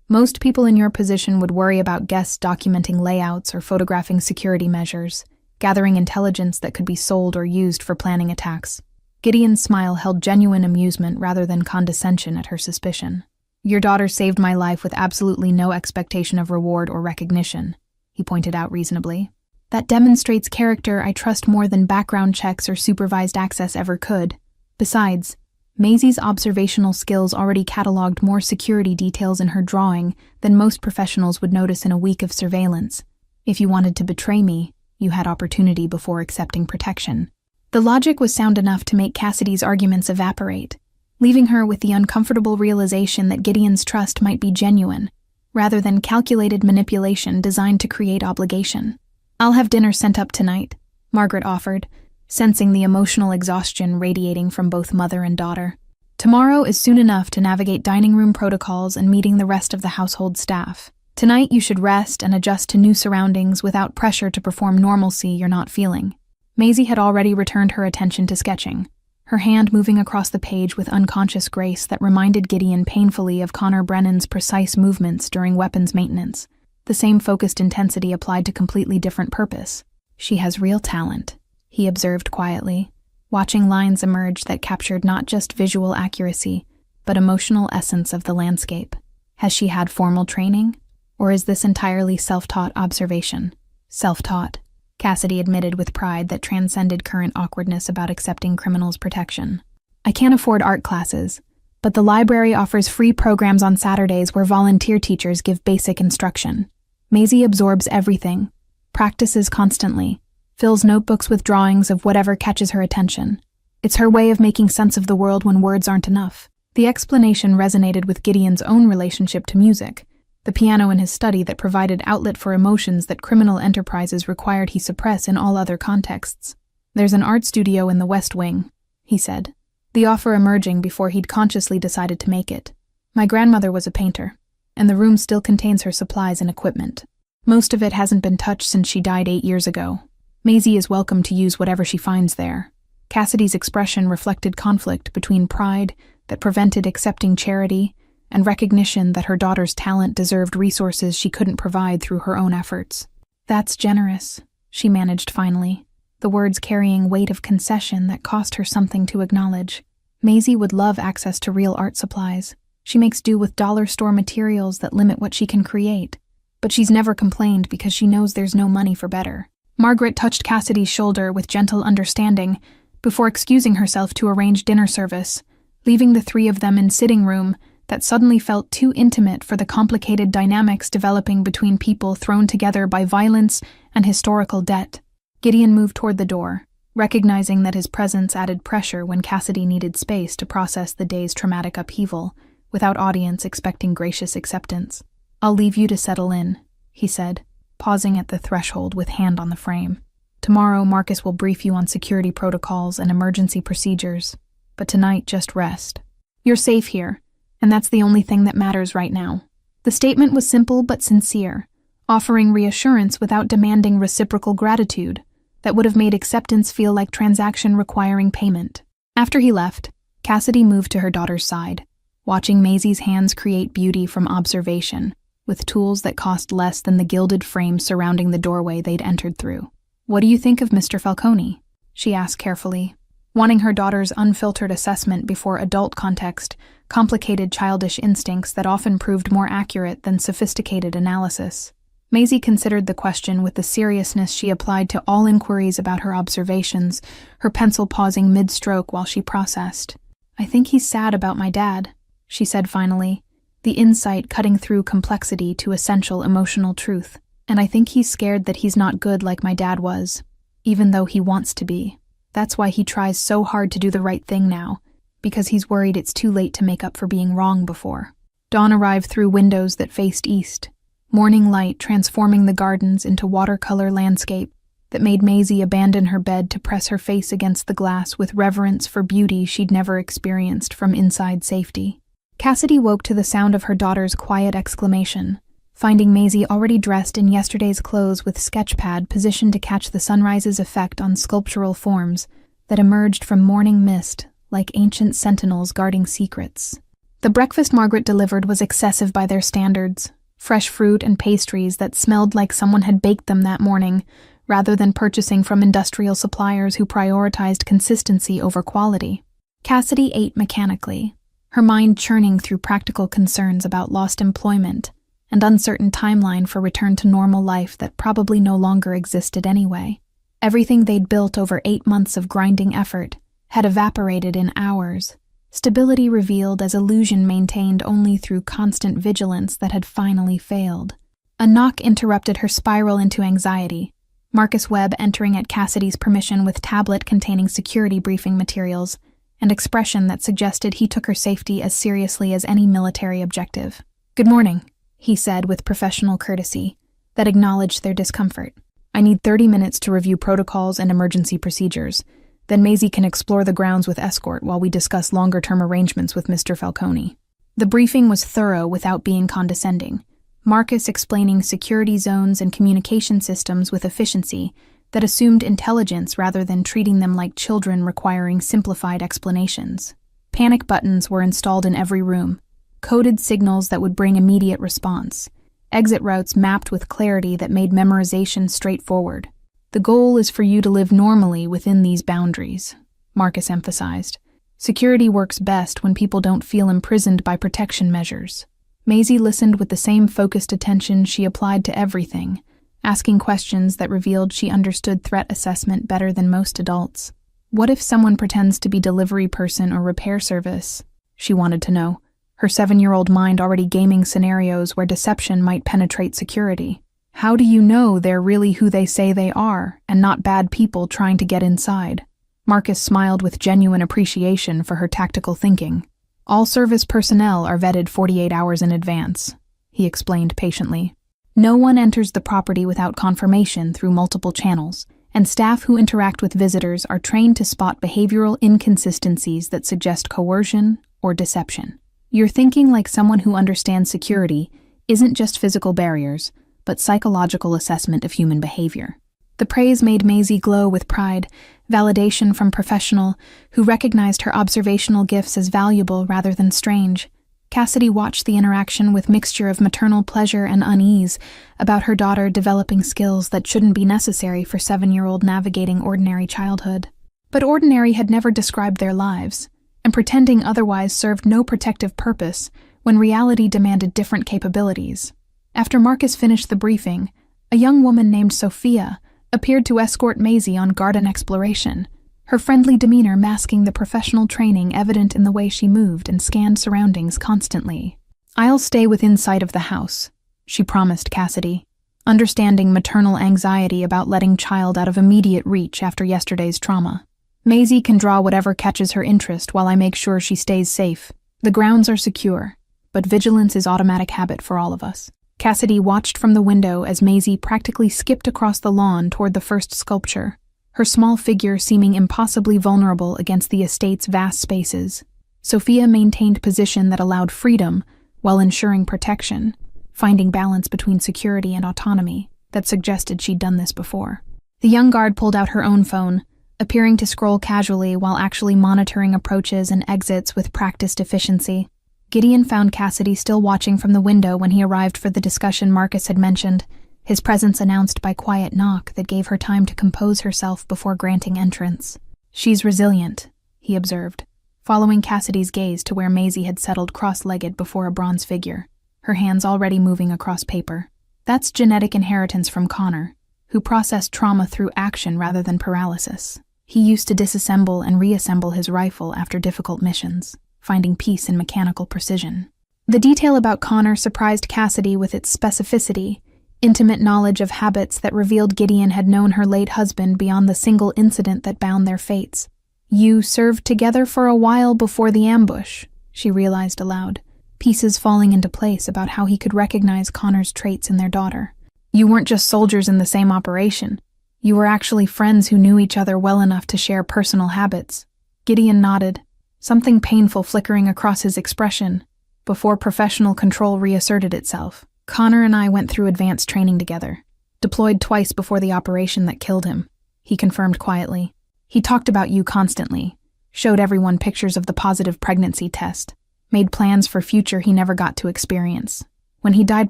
Speaker 1: "Most people in your position would worry about guests documenting layouts or photographing security measures, gathering intelligence that could be sold or used for planning attacks." Gideon's smile held genuine amusement rather than condescension at her suspicion. "Your daughter saved my life with absolutely no expectation of reward or recognition," he pointed out reasonably. "That demonstrates character I trust more than background checks or supervised access ever could. Besides, Maisie's observational skills already cataloged more security details in her drawing than most professionals would notice in a week of surveillance. If you wanted to betray me, you had opportunity before accepting protection. The logic was sound enough to make Cassidy's arguments evaporate, leaving her with the uncomfortable realization that Gideon's trust might be genuine, rather than calculated manipulation designed to create obligation. "I'll have dinner sent up tonight," Margaret offered, sensing the emotional exhaustion radiating from both mother and daughter. "Tomorrow is soon enough to navigate dining room protocols and meeting the rest of the household staff. Tonight you should rest and adjust to new surroundings without pressure to perform normalcy you're not feeling." Maisie had already returned her attention to sketching, her hand moving across the page with unconscious grace that reminded Gideon painfully of Connor Brennan's precise movements during weapons maintenance. The same focused intensity applied to completely different purpose. "She has real talent," he observed quietly, watching lines emerge that captured not just visual accuracy, but emotional essence of the landscape. "Has she had formal training? Or is this entirely self-taught observation?" "Self-taught," Cassidy admitted with pride that transcended current awkwardness about accepting criminals' protection. "I can't afford art classes, but the library offers free programs on Saturdays where volunteer teachers give basic instruction. Maisie absorbs everything, practices constantly, fills notebooks with drawings of whatever catches her attention. It's her way of making sense of the world when words aren't enough." The explanation resonated with Gideon's own relationship to music, the piano in his study that provided outlet for emotions that criminal enterprises required he suppress in all other contexts. "There's an art studio in the West Wing," he said, the offer emerging before he'd consciously decided to make it. "My grandmother was a painter, and the room still contains her supplies and equipment. Most of it hasn't been touched since she died 8 years ago. Maisie is welcome to use whatever she finds there." Cassidy's expression reflected conflict between pride that prevented accepting charity and recognition that her daughter's talent deserved resources she couldn't provide through her own efforts. "That's generous," she managed finally, the words carrying weight of concession that cost her something to acknowledge. "Maisie would love access to real art supplies. She makes do with dollar store materials that limit what she can create. But she's never complained because she knows there's no money for better." Margaret touched Cassidy's shoulder with gentle understanding before excusing herself to arrange dinner service, leaving the three of them in sitting room that suddenly felt too intimate for the complicated dynamics developing between people thrown together by violence and historical debt. Gideon moved toward the door, recognizing that his presence added pressure when Cassidy needed space to process the day's traumatic upheaval, without audience expecting gracious acceptance. "I'll leave you to settle in," he said, pausing at the threshold with hand on the frame. "Tomorrow, Marcus will brief you on security protocols and emergency procedures, but tonight, just rest. You're safe here, and that's the only thing that matters right now." The statement was simple but sincere, offering reassurance without demanding reciprocal gratitude that would have made acceptance feel like transaction requiring payment. After he left, Cassidy moved to her daughter's side, watching Maisie's hands create beauty from observation, with tools that cost less than the gilded frame surrounding the doorway they'd entered through. "What do you think of Mr. Falcone?" she asked carefully, wanting her daughter's unfiltered assessment before adult context complicated childish instincts that often proved more accurate than sophisticated analysis. Maisie considered the question with the seriousness she applied to all inquiries about her observations, her pencil pausing mid-stroke while she processed. "I think he's sad about my dad," she said finally, the insight cutting through complexity to essential emotional truth. "And I think he's scared that he's not good like my dad was, even though he wants to be. That's why he tries so hard to do the right thing now, because he's worried it's too late to make up for being wrong before." Dawn arrived through windows that faced east, morning light transforming the gardens into watercolor landscape that made Maisie abandon her bed to press her face against the glass with reverence for beauty she'd never experienced from inside safety. Cassidy woke to the sound of her daughter's quiet exclamation, finding Maisie already dressed in yesterday's clothes with sketchpad positioned to catch the sunrise's effect on sculptural forms that emerged from morning mist like ancient sentinels guarding secrets. The breakfast Margaret delivered was excessive by their standards, fresh fruit and pastries that smelled like someone had baked them that morning, rather than purchasing from industrial suppliers who prioritized consistency over quality. Cassidy ate mechanically, her mind churning through practical concerns about lost employment and uncertain timeline for return to normal life that probably no longer existed anyway. Everything they'd built over 8 months of grinding effort had evaporated in hours, Stability revealed as illusion maintained only through constant vigilance that had finally failed. A knock interrupted her spiral into anxiety. Marcus Webb entering at Cassidy's permission with tablet containing security briefing materials, and expression that suggested he took her safety as seriously as any military objective. "Good morning," he said with professional courtesy that acknowledged their discomfort. "I need 30 minutes to review protocols and emergency procedures. Then Maisie can explore the grounds with escort while we discuss longer-term arrangements with Mr. Falcone." The briefing was thorough without being condescending. Marcus explaining security zones and communication systems with efficiency that assumed intelligence rather than treating them like children requiring simplified explanations. Panic buttons were installed in every room, coded signals that would bring immediate response, exit routes mapped with clarity that made memorization straightforward. "The goal is for you to live normally within these boundaries," Marcus emphasized. "Security works best when people don't feel imprisoned by protection measures." Maisie listened with the same focused attention she applied to everything, asking questions that revealed she understood threat assessment better than most adults. What if someone pretends to be delivery person or repair service? She wanted to know, her 7-year-old mind already gaming scenarios where deception might penetrate security. How do you know they're really who they say they are, and not bad people trying to get inside? Marcus smiled with genuine appreciation for her tactical thinking. "All service personnel are vetted 48 hours in advance," he explained patiently. "No one enters the property without confirmation through multiple channels, and staff who interact with visitors are trained to spot behavioral inconsistencies that suggest coercion or deception. You're thinking like someone who understands security isn't just physical barriers, but psychological assessment of human behavior." The praise made Maisie glow with pride, validation from professional who recognized her observational gifts as valuable rather than strange. Cassidy watched the interaction with mixture of maternal pleasure and unease about her daughter developing skills that shouldn't be necessary for 7-year-old navigating ordinary childhood. But ordinary had never described their lives, and pretending otherwise served no protective purpose when reality demanded different capabilities. After Marcus finished the briefing, a young woman named Sophia appeared to escort Maisie on garden exploration, her friendly demeanor masking the professional training evident in the way she moved and scanned surroundings constantly. "I'll stay within sight of the house," she promised Cassidy, understanding maternal anxiety about letting child out of immediate reach after yesterday's trauma. "Maisie can draw whatever catches her interest while I make sure she stays safe. The grounds are secure, but vigilance is automatic habit for all of us." Cassidy watched from the window as Maisie practically skipped across the lawn toward the first sculpture, her small figure seeming impossibly vulnerable against the estate's vast spaces. Sophia maintained position that allowed freedom while ensuring protection, finding balance between security and autonomy that suggested she'd done this before. The young guard pulled out her own phone, appearing to scroll casually while actually monitoring approaches and exits with practiced efficiency. Gideon found Cassidy still watching from the window when he arrived for the discussion Marcus had mentioned, his presence announced by quiet knock that gave her time to compose herself before granting entrance. "She's resilient," he observed, following Cassidy's gaze to where Maisie had settled cross-legged before a bronze figure, her hands already moving across paper. "That's genetic inheritance from Connor, who processed trauma through action rather than paralysis. He used to disassemble and reassemble his rifle after difficult missions, finding peace in mechanical precision." The detail about Connor surprised Cassidy with its specificity, intimate knowledge of habits that revealed Gideon had known her late husband beyond the single incident that bound their fates. "You served together for a while before the ambush," she realized aloud, pieces falling into place about how he could recognize Connor's traits in their daughter. "You weren't just soldiers in the same operation. You were actually friends who knew each other well enough to share personal habits." Gideon nodded, something painful flickering across his expression, before professional control reasserted itself. "Connor and I went through advanced training together, deployed twice before the operation that killed him," he confirmed quietly. "He talked about you constantly, showed everyone pictures of the positive pregnancy test, made plans for future he never got to experience. When he died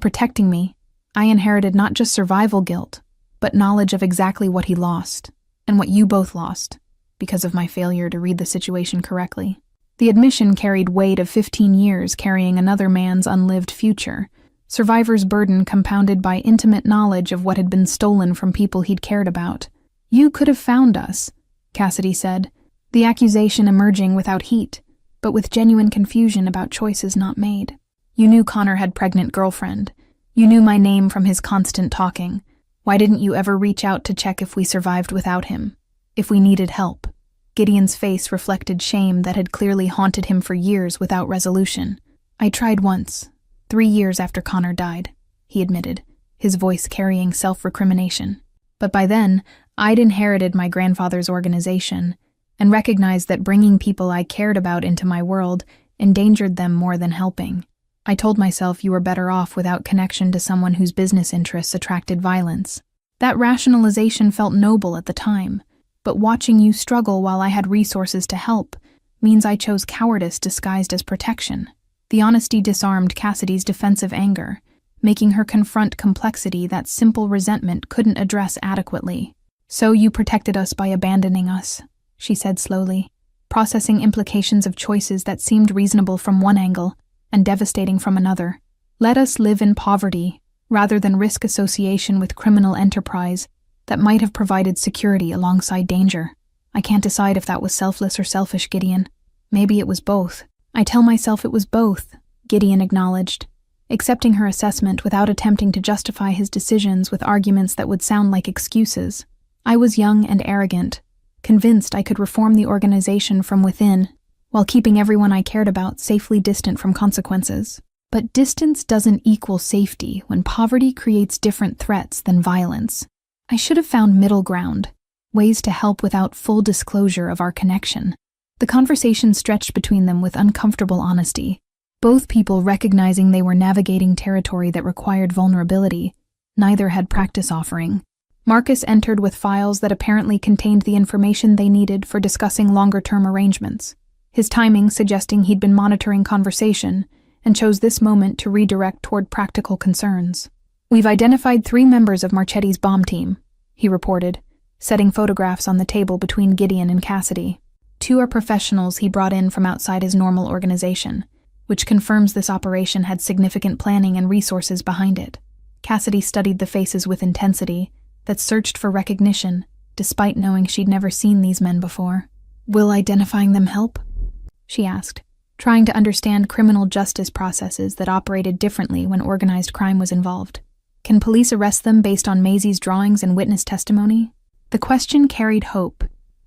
Speaker 1: protecting me, I inherited not just survival guilt, but knowledge of exactly what he lost, and what you both lost, because of my failure to read the situation correctly." The admission carried weight of 15 years carrying another man's unlived future, survivor's burden compounded by intimate knowledge of what had been stolen from people he'd cared about. "You could have found us," Cassidy said, the accusation emerging without heat, but with genuine confusion about choices not made. You knew Connor had pregnant girlfriend. You knew my name from his constant talking. Why didn't you ever reach out to check if we survived without him? If we needed help? Gideon's face reflected shame that had clearly haunted him for years without resolution. I tried once, 3 years after Connor died, he admitted, his voice carrying self-recrimination. But by then, I'd inherited my grandfather's organization and recognized that bringing people I cared about into my world endangered them more than helping. I told myself you were better off without connection to someone whose business interests attracted violence. That rationalization felt noble at the time, but watching you struggle while I had resources to help means I chose cowardice disguised as protection. The honesty disarmed Cassidy's defensive anger, making her confront complexity that simple resentment couldn't address adequately. So you protected us by abandoning us, she said slowly, processing implications of choices that seemed reasonable from one angle and devastating from another. Let us live in poverty, rather than risk association with criminal enterprise that might have provided security alongside danger. I can't decide if that was selfless or selfish, Gideon. Maybe it was both. I tell myself it was both, Gideon acknowledged, accepting her assessment without attempting to justify his decisions with arguments that would sound like excuses. I was young and arrogant, convinced I could reform the organization from within, while keeping everyone I cared about safely distant from consequences. But distance doesn't equal safety when poverty creates different threats than violence. I should have found middle ground, ways to help without full disclosure of our connection. The conversation stretched between them with uncomfortable honesty, both people recognizing they were navigating territory that required vulnerability. Neither had practice offering. Marcus entered with files that apparently contained the information they needed for discussing longer-term arrangements, his timing suggesting he'd been monitoring conversation and chose this moment to redirect toward practical concerns. We've identified 3 members of Marchetti's bomb team, he reported, setting photographs on the table between Gideon and Cassidy. 2 are professionals he brought in from outside his normal organization, which confirms this operation had significant planning and resources behind it. Cassidy studied the faces with intensity that searched for recognition, despite knowing she'd never seen these men before. Will identifying them help? She asked, trying to understand criminal justice processes that operated differently when organized crime was involved. Can police arrest them based on Maisie's drawings and witness testimony? The question carried hope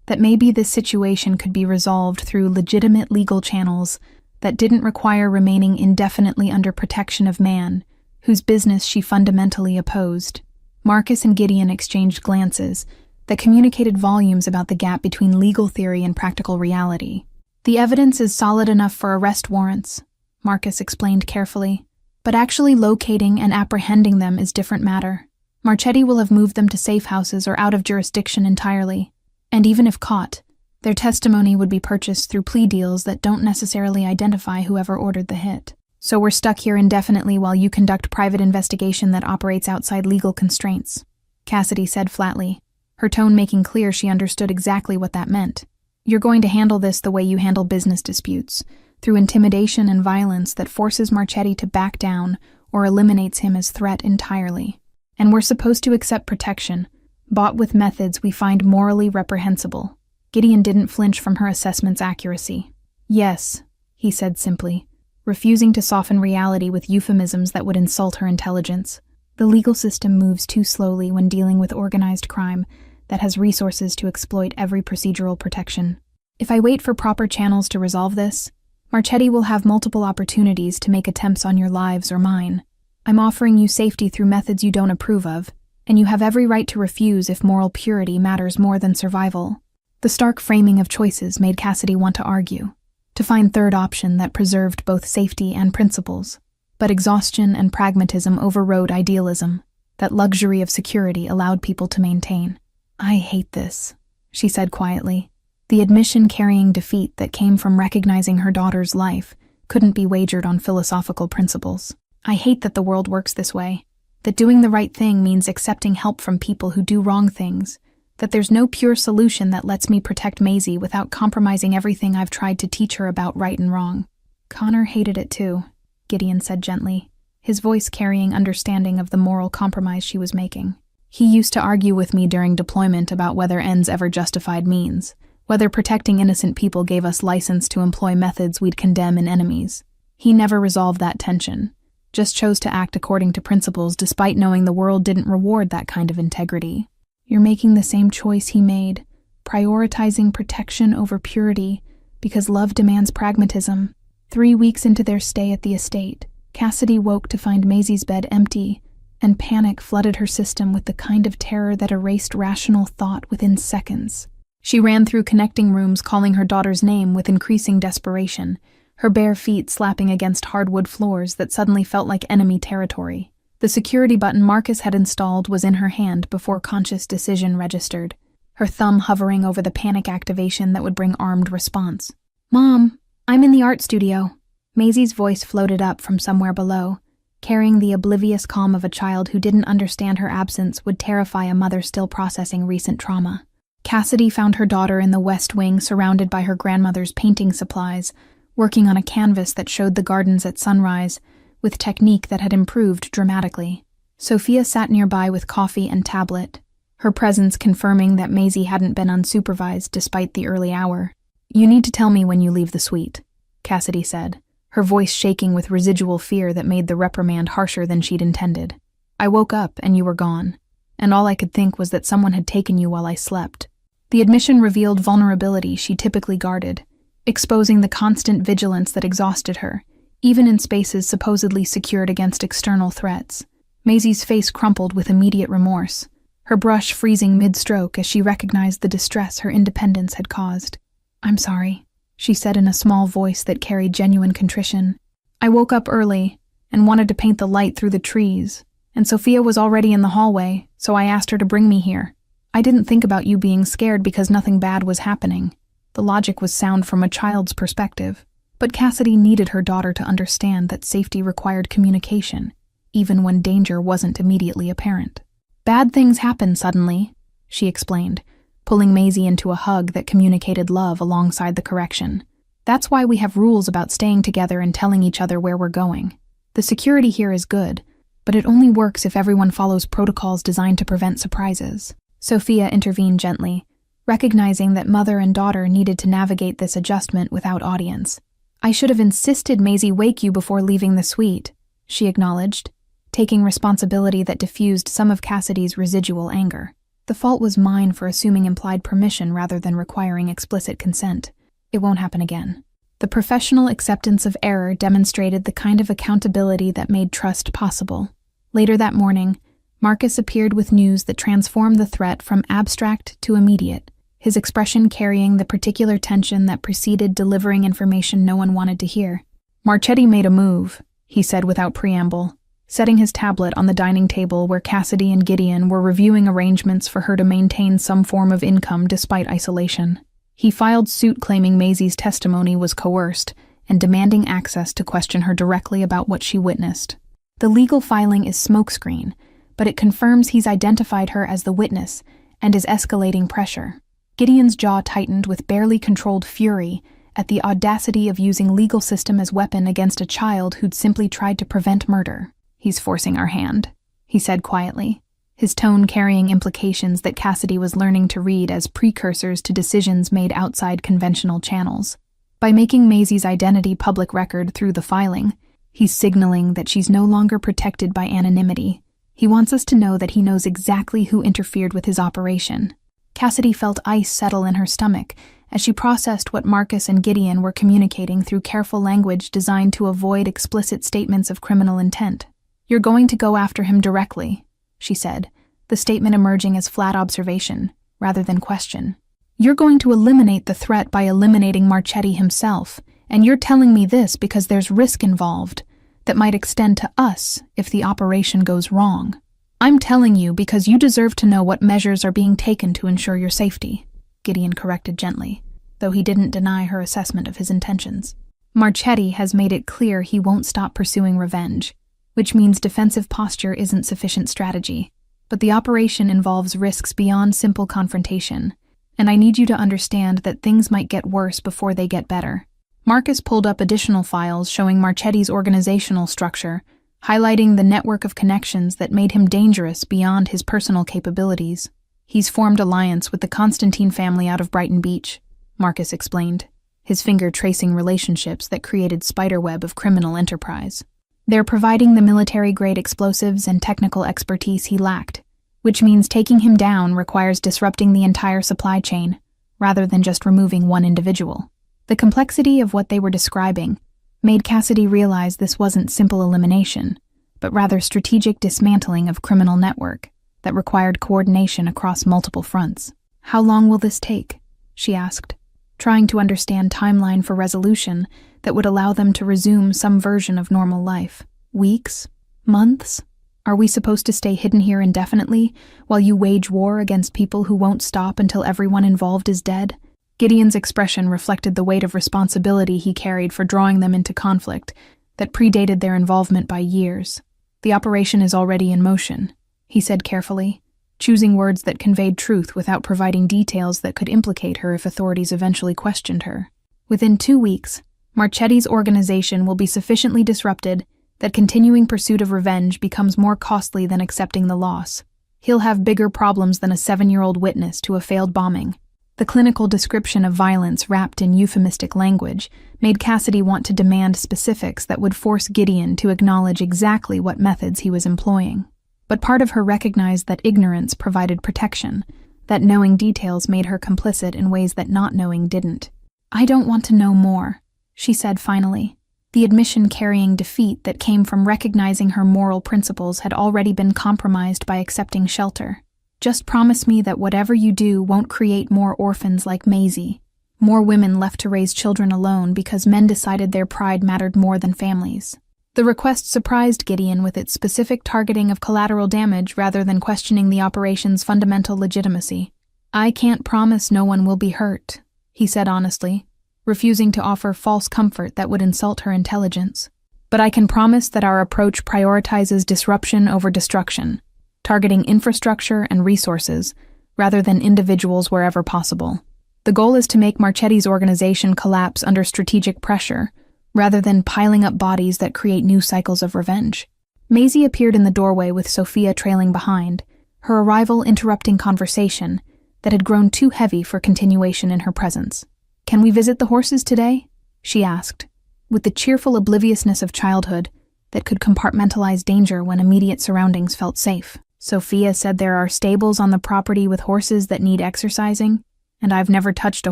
Speaker 1: that maybe this situation could be resolved through legitimate legal channels that didn't require remaining indefinitely under protection of man, whose business she fundamentally opposed. Marcus and Gideon exchanged glances that communicated volumes about the gap between legal theory and practical reality. The evidence is solid enough for arrest warrants, Marcus explained carefully, but actually locating and apprehending them is different matter. Marchetti will have moved them to safe houses or out of jurisdiction entirely, and even if caught, their testimony would be purchased through plea deals that don't necessarily identify whoever ordered the hit. So we're stuck here indefinitely while you conduct private investigation that operates outside legal constraints, Cassidy said flatly, her tone making clear she understood exactly what that meant. You're going to handle this the way you handle business disputes, through intimidation and violence that forces Marchetti to back down or eliminates him as threat entirely. And we're supposed to accept protection, bought with methods we find morally reprehensible. Gideon didn't flinch from her assessment's accuracy. Yes, he said simply, refusing to soften reality with euphemisms that would insult her intelligence. The legal system moves too slowly when dealing with organized crime that has resources to exploit every procedural protection. If I wait for proper channels to resolve this, Marchetti will have multiple opportunities to make attempts on your lives or mine. I'm offering you safety through methods you don't approve of, and you have every right to refuse if moral purity matters more than survival. The stark framing of choices made Cassidy want to argue, to find third option that preserved both safety and principles. But exhaustion and pragmatism overrode idealism, that luxury of security allowed people to maintain. I hate this, she said quietly. The admission carrying defeat that came from recognizing her daughter's life couldn't be wagered on philosophical principles. I hate that the world works this way, that doing the right thing means accepting help from people who do wrong things, that there's no pure solution that lets me protect Maisie without compromising everything I've tried to teach her about right and wrong. Connor hated it too, Gideon said gently, his voice carrying understanding of the moral compromise she was making. He used to argue with me during deployment about whether ends ever justified means, whether protecting innocent people gave us license to employ methods we'd condemn in enemies. He never resolved that tension, just chose to act according to principles despite knowing the world didn't reward that kind of integrity. You're making the same choice he made, prioritizing protection over purity because love demands pragmatism. 3 weeks into their stay at the estate, Cassidy woke to find Maisie's bed empty, and panic flooded her system with the kind of terror that erased rational thought within seconds. She ran through connecting rooms calling her daughter's name with increasing desperation, her bare feet slapping against hardwood floors that suddenly felt like enemy territory. The security button Marcus had installed was in her hand before conscious decision registered, her thumb hovering over the panic activation that would bring armed response. "Mom, I'm in the art studio." Maisie's voice floated up from somewhere below, carrying the oblivious calm of a child who didn't understand her absence would terrify a mother still processing recent trauma. Cassidy found her daughter in the West Wing surrounded by her grandmother's painting supplies, working on a canvas that showed the gardens at sunrise, with technique that had improved dramatically. Sophia sat nearby with coffee and tablet, her presence confirming that Maisie hadn't been unsupervised despite the early hour. "You need to tell me when you leave the suite," Cassidy said, her voice shaking with residual fear that made the reprimand harsher than she'd intended. "I woke up and you were gone, and all I could think was that someone had taken you while I slept." The admission revealed vulnerability she typically guarded, exposing the constant vigilance that exhausted her, even in spaces supposedly secured against external threats. Maisie's face crumpled with immediate remorse, her brush freezing mid-stroke as she recognized the distress her independence had caused. "I'm sorry," she said in a small voice that carried genuine contrition. "I woke up early and wanted to paint the light through the trees, and Sophia was already in the hallway, so I asked her to bring me here. I didn't think about you being scared because nothing bad was happening." The logic was sound from a child's perspective, but Cassidy needed her daughter to understand that safety required communication, even when danger wasn't immediately apparent. "Bad things happen suddenly," she explained, pulling Maisie into a hug that communicated love alongside the correction. "That's why we have rules about staying together and telling each other where we're going. The security here is good, but it only works if everyone follows protocols designed to prevent surprises." Sophia intervened gently, recognizing that mother and daughter needed to navigate this adjustment without audience. "I should have insisted Maisie wake you before leaving the suite," she acknowledged, taking responsibility that diffused some of Cassidy's residual anger. "The fault was mine for assuming implied permission rather than requiring explicit consent. It won't happen again." The professional acceptance of error demonstrated the kind of accountability that made trust possible. Later that morning, Marcus appeared with news that transformed the threat from abstract to immediate, his expression carrying the particular tension that preceded delivering information no one wanted to hear. "Marchetti made a move," he said without preamble, setting his tablet on the dining table where Cassidy and Gideon were reviewing arrangements for her to maintain some form of income despite isolation. He filed suit claiming Maisie's testimony was coerced and demanding access to question her directly about what she witnessed. The legal filing is smokescreen, but it confirms he's identified her as the witness and is escalating pressure. Gideon's jaw tightened with barely controlled fury at the audacity of using legal system as weapon against a child who'd simply tried to prevent murder. "He's forcing our hand," he said quietly, his tone carrying implications that Cassidy was learning to read as precursors to decisions made outside conventional channels. By making Maisie's identity public record through the filing, he's signaling that she's no longer protected by anonymity. He wants us to know that he knows exactly who interfered with his operation. Cassidy felt ice settle in her stomach as she processed what Marcus and Gideon were communicating through careful language designed to avoid explicit statements of criminal intent. "You're going to go after him directly," she said, the statement emerging as flat observation, rather than question. "You're going to eliminate the threat by eliminating Marchetti himself, and you're telling me this because there's risk involved that might extend to us if the operation goes wrong. I'm telling you because you deserve to know what measures are being taken to ensure your safety," Gideon corrected gently, though he didn't deny her assessment of his intentions. "Marchetti has made it clear he won't stop pursuing revenge, which means defensive posture isn't sufficient strategy. But the operation involves risks beyond simple confrontation, and I need you to understand that things might get worse before they get better." Marcus pulled up additional files showing Marchetti's organizational structure, highlighting the network of connections that made him dangerous beyond his personal capabilities. "He's formed alliance with the Constantine family out of Brighton Beach," Marcus explained, his finger tracing relationships that created spiderweb of criminal enterprise. They're providing the military-grade explosives and technical expertise he lacked, which means taking him down requires disrupting the entire supply chain, rather than just removing one individual. The complexity of what they were describing made Cassidy realize this wasn't simple elimination, but rather strategic dismantling of criminal network that required coordination across multiple fronts. "How long will this take?" she asked, trying to understand timeline for resolution that would allow them to resume some version of normal life. "Weeks? Months? Are we supposed to stay hidden here indefinitely while you wage war against people who won't stop until everyone involved is dead?" Gideon's expression reflected the weight of responsibility he carried for drawing them into conflict that predated their involvement by years. "The operation is already in motion," he said carefully, choosing words that conveyed truth without providing details that could implicate her if authorities eventually questioned her. "Within 2 weeks, Marchetti's organization will be sufficiently disrupted that continuing pursuit of revenge becomes more costly than accepting the loss. He'll have bigger problems than a 7-year-old witness to a failed bombing." The clinical description of violence wrapped in euphemistic language made Cassidy want to demand specifics that would force Gideon to acknowledge exactly what methods he was employing. But part of her recognized that ignorance provided protection, that knowing details made her complicit in ways that not knowing didn't. "I don't want to know more," she said finally, the admission carrying defeat that came from recognizing her moral principles had already been compromised by accepting shelter. "Just promise me that whatever you do won't create more orphans like Maisie, more women left to raise children alone because men decided their pride mattered more than families." The request surprised Gideon with its specific targeting of collateral damage rather than questioning the operation's fundamental legitimacy. "I can't promise no one will be hurt," he said honestly, refusing to offer false comfort that would insult her intelligence. "But I can promise that our approach prioritizes disruption over destruction, targeting infrastructure and resources rather than individuals wherever possible. The goal is to make Marchetti's organization collapse under strategic pressure, rather than piling up bodies that create new cycles of revenge." Maisie appeared in the doorway with Sophia trailing behind, her arrival interrupting conversation that had grown too heavy for continuation in her presence. "Can we visit the horses today?" she asked, with the cheerful obliviousness of childhood that could compartmentalize danger when immediate surroundings felt safe. "Sophia said there are stables on the property with horses that need exercising, and I've never touched a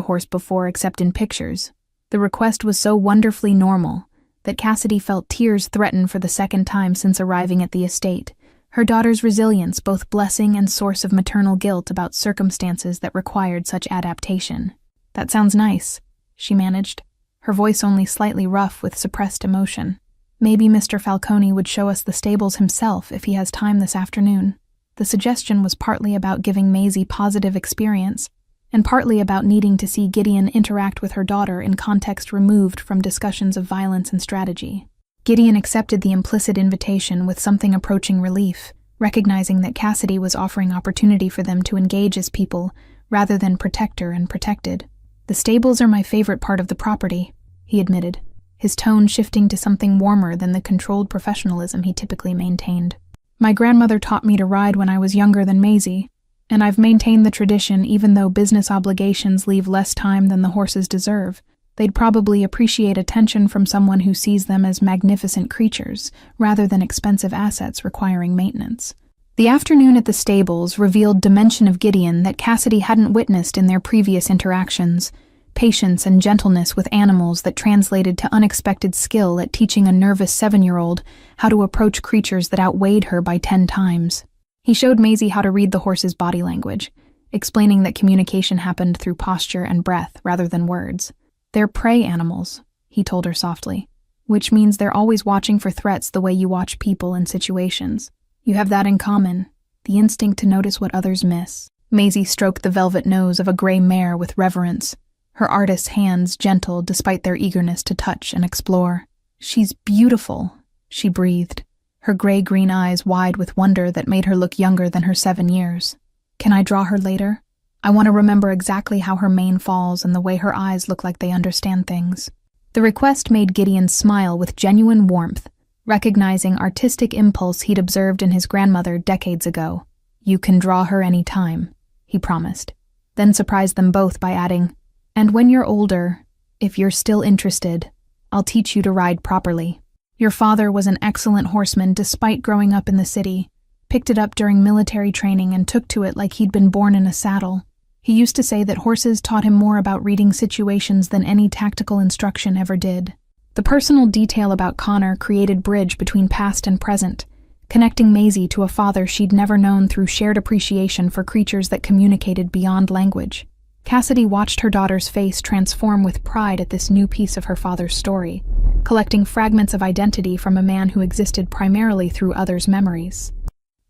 Speaker 1: horse before except in pictures." The request was so wonderfully normal that Cassidy felt tears threaten for the second time since arriving at the estate, her daughter's resilience both blessing and source of maternal guilt about circumstances that required such adaptation. "That sounds nice," she managed, her voice only slightly rough with suppressed emotion. "Maybe Mr. Falcone would show us the stables himself if he has time this afternoon." The suggestion was partly about giving Maisie positive experience, and partly about needing to see Gideon interact with her daughter in context removed from discussions of violence and strategy. Gideon accepted the implicit invitation with something approaching relief, recognizing that Cassidy was offering opportunity for them to engage as people rather than protector and protected. "The stables are my favorite part of the property," he admitted, his tone shifting to something warmer than the controlled professionalism he typically maintained. "My grandmother taught me to ride when I was younger than Maisie, and I've maintained the tradition even though business obligations leave less time than the horses deserve. They'd probably appreciate attention from someone who sees them as magnificent creatures, rather than expensive assets requiring maintenance." The afternoon at the stables revealed dimension of Gideon that Cassidy hadn't witnessed in their previous interactions, patience and gentleness with animals that translated to unexpected skill at teaching a nervous 7-year-old how to approach creatures that outweighed her by 10 times. He showed Maisie how to read the horse's body language, explaining that communication happened through posture and breath rather than words. "They're prey animals," he told her softly, "which means they're always watching for threats the way you watch people in situations. You have that in common, the instinct to notice what others miss." Maisie stroked the velvet nose of a gray mare with reverence, her artist's hands gentle despite their eagerness to touch and explore. "She's beautiful," she breathed, her gray-green eyes wide with wonder that made her look younger than her 7 years. "Can I draw her later? I want to remember exactly how her mane falls and the way her eyes look like they understand things." The request made Gideon smile with genuine warmth, recognizing artistic impulse he'd observed in his grandmother decades ago. "You can draw her any time," he promised, then surprised them both by adding, And when you're older, if you're still interested, I'll teach you to ride properly. Your father was an excellent horseman despite growing up in the city, picked it up during military training and took to it like he'd been born in a saddle. He used to say that horses taught him more about reading situations than any tactical instruction ever did. The personal detail about Connor created bridge between past and present, connecting Maisie to a father she'd never known through shared appreciation for creatures that communicated beyond language. Cassidy watched her daughter's face transform with pride at this new piece of her father's story, collecting fragments of identity from a man who existed primarily through others' memories.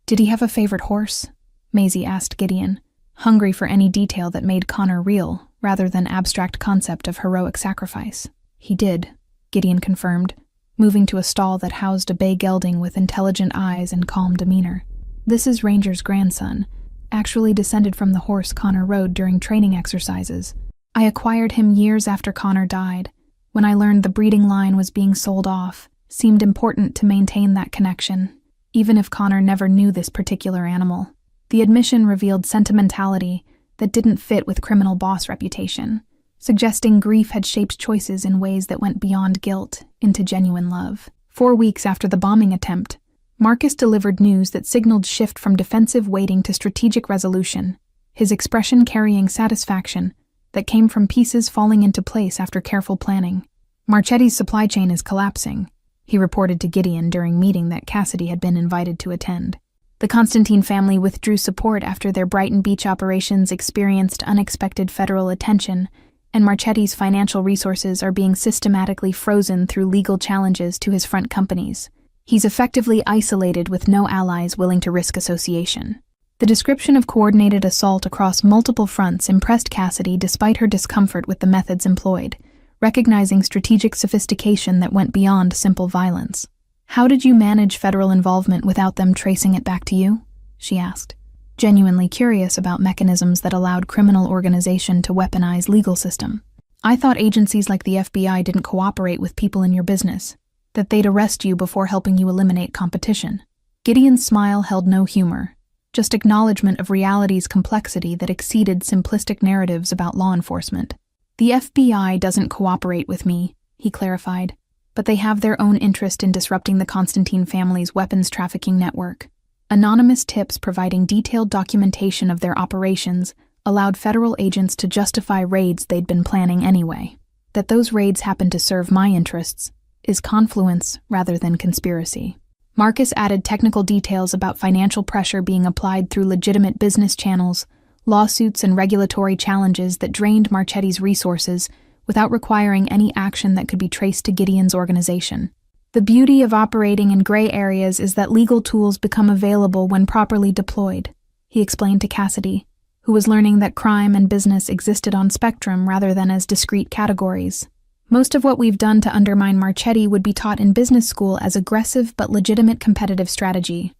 Speaker 1: "Did he have a favorite horse?" Maisie asked Gideon, hungry for any detail that made Connor real, rather than abstract concept of heroic sacrifice. "He did," Gideon confirmed, moving to a stall that housed a bay gelding with intelligent eyes and calm demeanor. "This is Ranger's grandson, actually descended from the horse Connor rode during training exercises. I acquired him years after Connor died. When I learned the breeding line was being sold off, seemed important to maintain that connection, even if Connor never knew this particular animal." The admission revealed sentimentality that didn't fit with criminal boss reputation, suggesting grief had shaped choices in ways that went beyond guilt into genuine love. 4 weeks after the bombing attempt, Marcus delivered news that signaled shift from defensive waiting to strategic resolution, his expression carrying satisfaction that came from pieces falling into place after careful planning. "Marchetti's supply chain is collapsing," he reported to Gideon during meeting that Cassidy had been invited to attend. The Constantine family withdrew support after their Brighton Beach operations experienced unexpected federal attention, and Marchetti's financial resources are being systematically frozen through legal challenges to his front companies. He's effectively isolated with no allies willing to risk association. The description of coordinated assault across multiple fronts impressed Cassidy despite her discomfort with the methods employed, recognizing strategic sophistication that went beyond simple violence. "How did you manage federal involvement without them tracing it back to you?" she asked, genuinely curious about mechanisms that allowed criminal organization to weaponize legal system. "I thought agencies like the FBI didn't cooperate with people in your business, that they'd arrest you before helping you eliminate competition." Gideon's smile held no humor, just acknowledgement of reality's complexity that exceeded simplistic narratives about law enforcement. "The FBI doesn't cooperate with me," he clarified, "but they have their own interest in disrupting the Constantine family's weapons trafficking network. Anonymous tips providing detailed documentation of their operations allowed federal agents to justify raids they'd been planning anyway. That those raids happened to serve my interests is confluence rather than conspiracy." Marcus added technical details about financial pressure being applied through legitimate business channels, lawsuits and regulatory challenges that drained Marchetti's resources without requiring any action that could be traced to Gideon's organization. "The beauty of operating in gray areas is that legal tools become available when properly deployed," he explained to Cassidy, who was learning that crime and business existed on spectrum rather than as discrete categories. "Most of what we've done to undermine Marchetti would be taught in business school as aggressive but legitimate competitive strategy.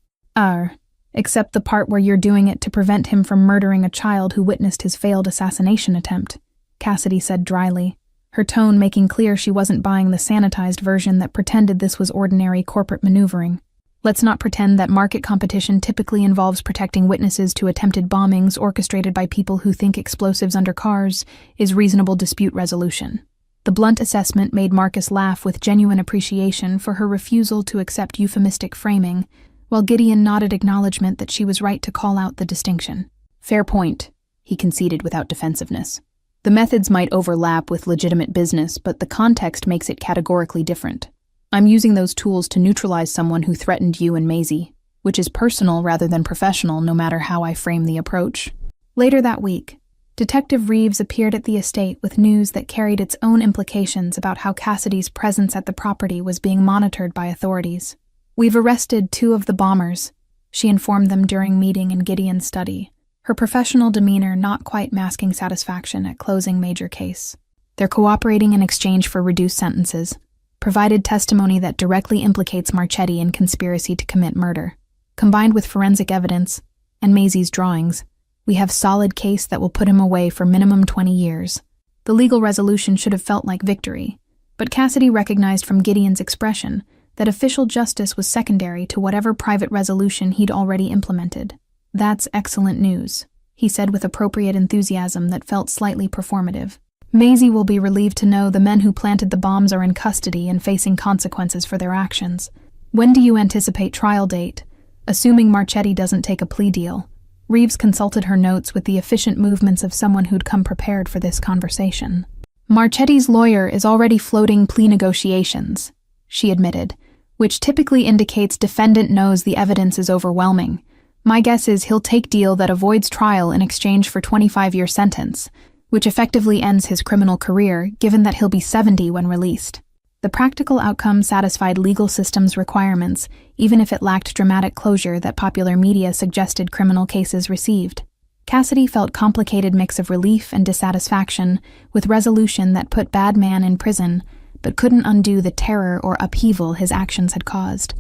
Speaker 1: Except the part where you're doing it to prevent him from murdering a child who witnessed his failed assassination attempt," Cassidy said dryly, her tone making clear she wasn't buying the sanitized version that pretended this was ordinary corporate maneuvering. "Let's not pretend that market competition typically involves protecting witnesses to attempted bombings orchestrated by people who think explosives under cars is reasonable dispute resolution." The blunt assessment made Marcus laugh with genuine appreciation for her refusal to accept euphemistic framing, while Gideon nodded acknowledgement that she was right to call out the distinction. "Fair point," he conceded without defensiveness. "The methods might overlap with legitimate business, but the context makes it categorically different. I'm using those tools to neutralize someone who threatened you and Maisie, which is personal rather than professional no matter how I frame the approach." Later that week, Detective Reeves appeared at the estate with news that carried its own implications about how Cassidy's presence at the property was being monitored by authorities. "We've arrested 2 of the bombers," she informed them during meeting in Gideon's study, her professional demeanor not quite masking satisfaction at closing major case. "They're cooperating in exchange for reduced sentences, provided testimony that directly implicates Marchetti in conspiracy to commit murder. Combined with forensic evidence and Maisie's drawings, we have solid case that will put him away for minimum 20 years. The legal resolution should have felt like victory, but Cassidy recognized from Gideon's expression that official justice was secondary to whatever private resolution he'd already implemented. "That's excellent news," he said with appropriate enthusiasm that felt slightly performative. Maisie will be relieved to know the men who planted the bombs are in custody and facing consequences for their actions. When do you anticipate trial date? Assuming Marchetti doesn't take a plea deal. Reeves consulted her notes with the efficient movements of someone who'd come prepared for this conversation. Marchetti's lawyer is already floating plea negotiations, she admitted, which typically indicates defendant knows the evidence is overwhelming. My guess is he'll take deal that avoids trial in exchange for 25-year sentence, which effectively ends his criminal career, given that he'll be 70 when released. The practical outcome satisfied legal system's requirements, even if it lacked dramatic closure that popular media suggested criminal cases received. Cassidy felt complicated mix of relief and dissatisfaction, with resolution that put bad man in prison, but couldn't undo the terror or upheaval his actions had caused.